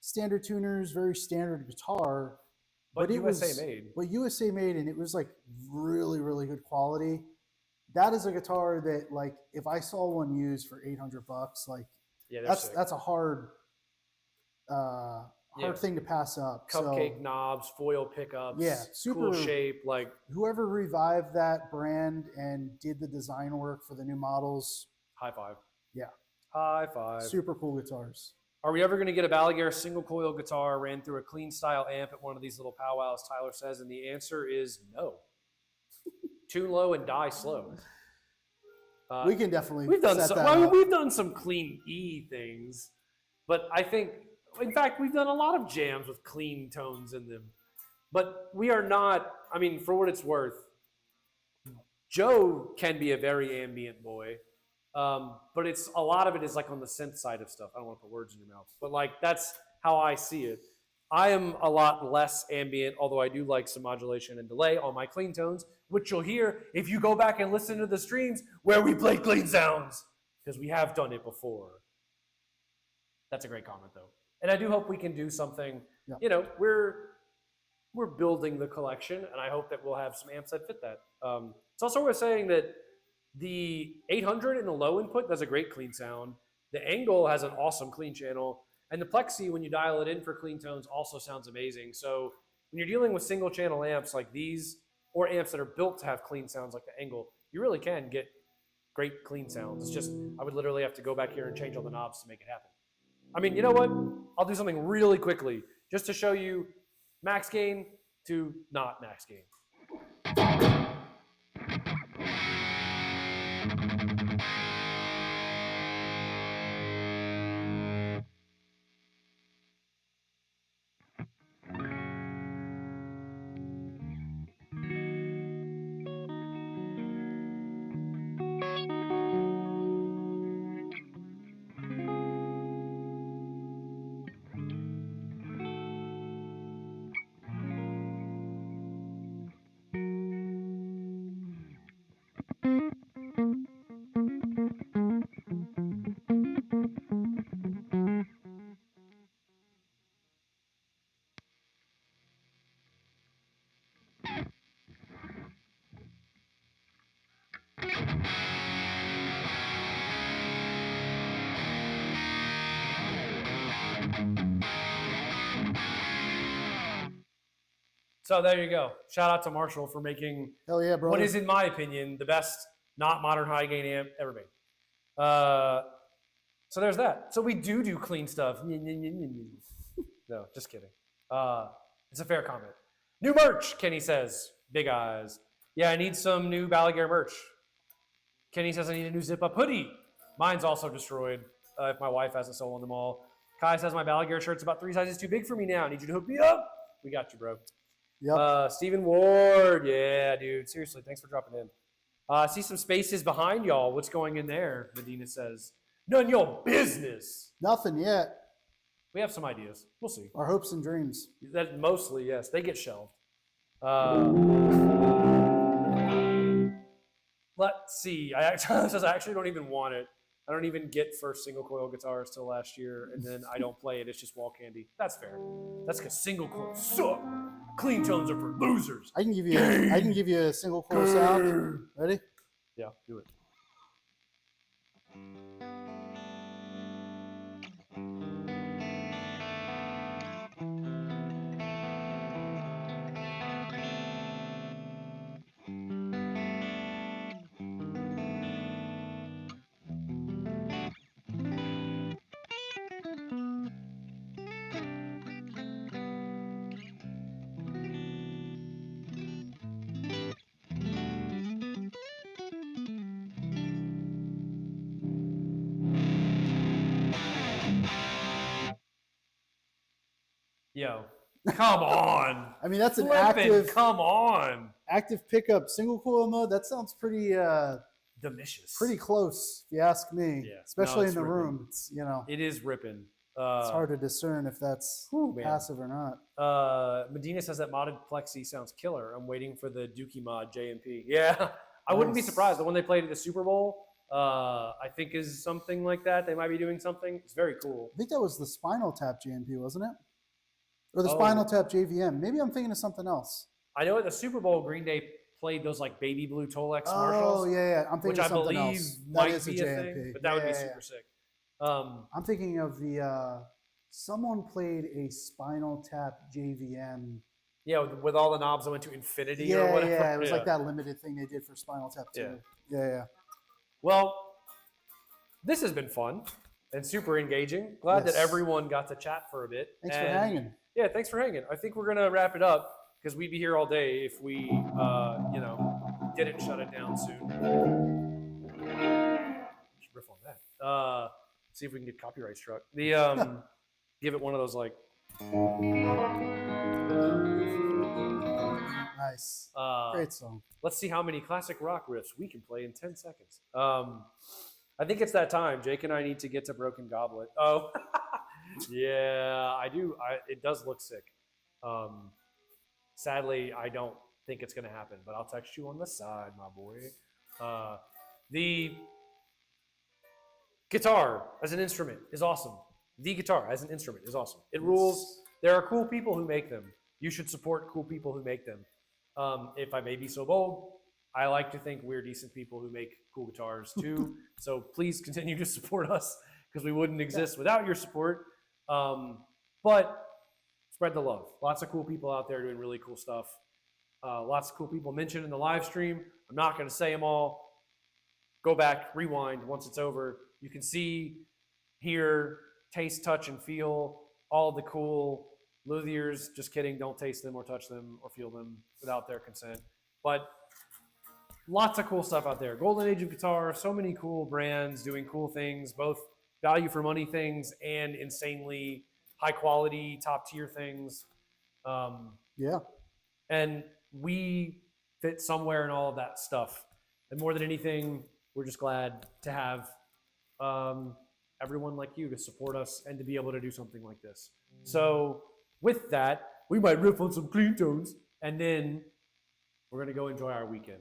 standard tuners, very standard guitar. But it USA was, made. But USA made, and it was like really, really good quality. That is a guitar that, like, if I saw one used for $800, like, Yeah, that's a hard thing to pass up. Cupcake knobs, foil pickups, super cool shape. Like, whoever revived that brand and did the design work for the new models, high five. Yeah, high five. Super cool guitars. Are we ever going to get a Balaguer single coil guitar ran through a clean style amp at one of these little powwows? Tyler says, and the answer is no. Tune low and die slow. We can definitely. We've done some clean E things, but I think, in fact, we've done a lot of jams with clean tones in them. But we are not. I mean, for what it's worth, Joe can be a very ambient boy, but it's a lot of it is like on the synth side of stuff. I don't want to put words in your mouth, but like that's how I see it. I am a lot less ambient, although I do like some modulation and delay on my clean tones, which you'll hear if you go back and listen to the streams where we play clean sounds, because we have done it before. That's a great comment, though. And I do hope we can do something. Yeah. You know, we're building the collection, and I hope that we'll have some amps that fit that. It's also worth saying that the 800 in the low input does a great clean sound. The Angle has an awesome clean channel. And the Plexi, when you dial it in for clean tones, also sounds amazing. So when you're dealing with single channel amps like these, or amps that are built to have clean sounds like the Angle, you really can get great clean sounds. It's just, I would literally have to go back here and change all the knobs to make it happen. I mean, you know what? I'll do something really quickly just to show you max gain to not max gain. So there you go. Shout out to Marshall for making hell yeah, bro. What is, in my opinion, the best not modern high gain amp ever made. So there's that. So we do clean stuff. No, just kidding. It's a fair comment. New merch, Kenny says. Big eyes. Yeah, I need some new Balaguer merch. Kenny says I need a new zip-up hoodie. Mine's also destroyed if my wife hasn't stolen them all. Kai says my Balaguer shirt's about 3 sizes too big for me now. I need you to hook me up. We got you, bro. Yep. Stephen Ward. Yeah, dude. Seriously, thanks for dropping in. I see some spaces behind y'all. What's going in there? Medina says. None of your business. Nothing yet. We have some ideas. We'll see. Our hopes and dreams. That mostly, yes. They get shelved. Let's see. I actually don't even want it. I don't even get first single coil guitars till last year, and then I don't play it. It's just wall candy. That's fair. That's because single coils suck. Clean tones are for losers. I can give you a single coil sound. Ready? Yeah, do it. Yo, come on. I mean, that's an active. Come on. Active pickup single coil mode. That sounds pretty delicious. Pretty close, if you ask me. Yeah. Especially in the room. It's, you know. It is ripping. It's hard to discern if that's passive or not. Medina says that modded Plexi sounds killer. I'm waiting for the Dookie mod JMP. Yeah, I wouldn't be surprised. The one they played at the Super Bowl, I think is something like that. They might be doing something. It's very cool. I think that was the Spinal Tap JMP, wasn't it? Or the Oh. Spinal Tap JVM. Maybe I'm thinking of something else. I know at the Super Bowl, Green Day played those like baby blue Tolex Oh, Marshalls. yeah. I'm thinking which of I something believe else. might That is a be a JMP. thing, but that would be Yeah. super sick. I'm thinking of the someone played a Spinal Tap JVM. Yeah, with all the knobs that went to infinity Yeah, or whatever. yeah. It was like that limited thing they did for Spinal Tap too. Yeah. Well, this has been fun and super engaging. Glad that Yes. everyone got to chat for a bit. Thanks for hanging. Yeah, thanks for hanging. I think we're gonna wrap it up because we'd be here all day if we, didn't shut it down soon. Should riff on that. See if we can get copyright struck. The give it one of those like. Nice. Great song. Let's see how many classic rock riffs we can play in 10 seconds. I think it's that time. Jake and I need to get to Broken Goblet. Oh, yeah, I do. It does look sick. Sadly, I don't think it's going to happen, but I'll text you on the side, my boy. The guitar as an instrument is awesome. The guitar as an instrument is awesome. It rules. There are cool people who make them. You should support cool people who make them. If I may be so bold, I like to think we're decent people who make cool guitars too. So please continue to support us because we wouldn't exist without your support. But spread the love. Lots of cool people out there doing really cool stuff. Lots of cool people mentioned in the live stream. I'm not going to say them all. Go back, rewind once it's over. You can see, hear, taste, touch, and feel all the cool luthiers. Just kidding. Don't taste them or touch them or feel them without their consent. But lots of cool stuff out there. Golden Age of Guitar. So many cool brands doing cool things, both value for money things and insanely high quality, top tier things. Yeah. And we fit somewhere in all of that stuff. And more than anything, we're just glad to have everyone like you to support us and to be able to do something like this. So with that, we might riff on some clean tones, and then we're going to go enjoy our weekend.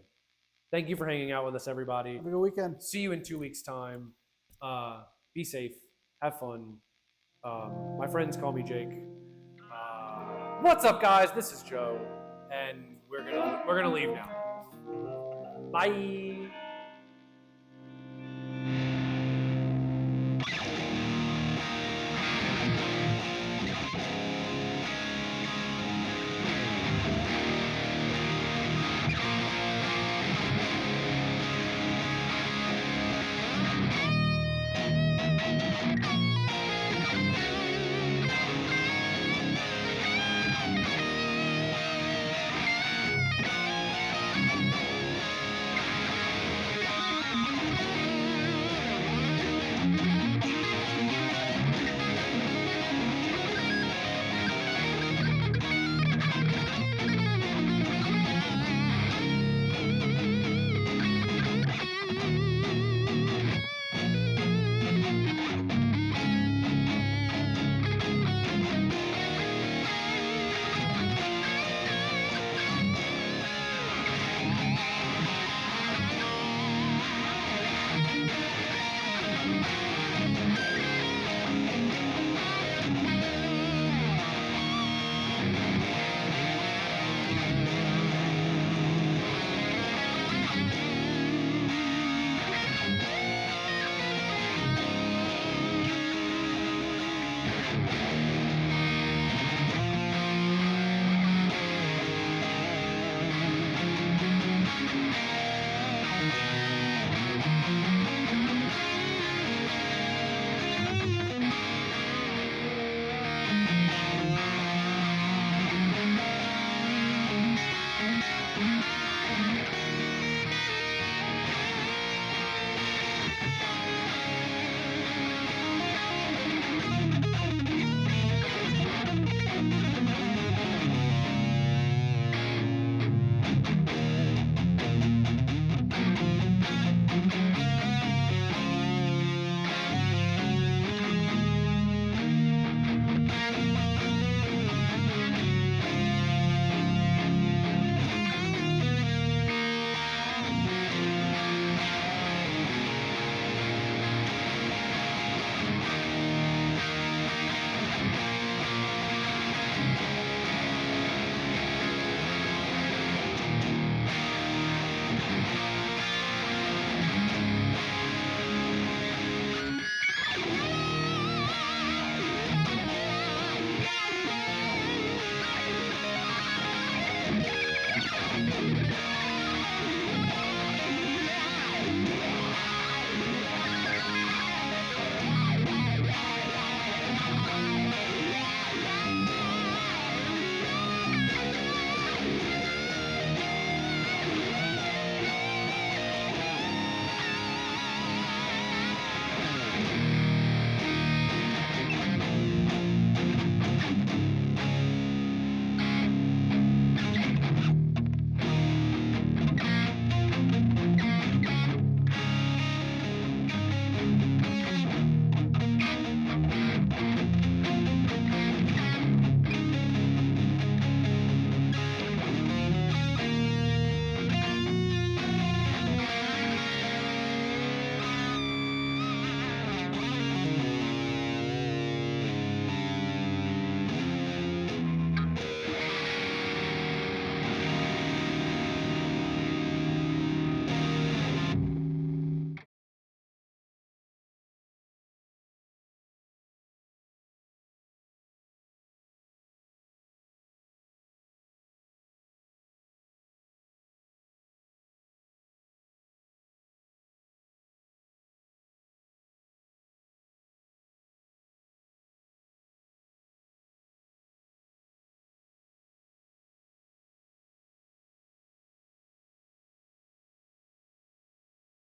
Thank you for hanging out with us, everybody. Have a good weekend. See you in 2 weeks' time. Be safe. Have fun. My friends call me Jake. What's up, guys? This is Joe, and we're gonna leave now. Bye.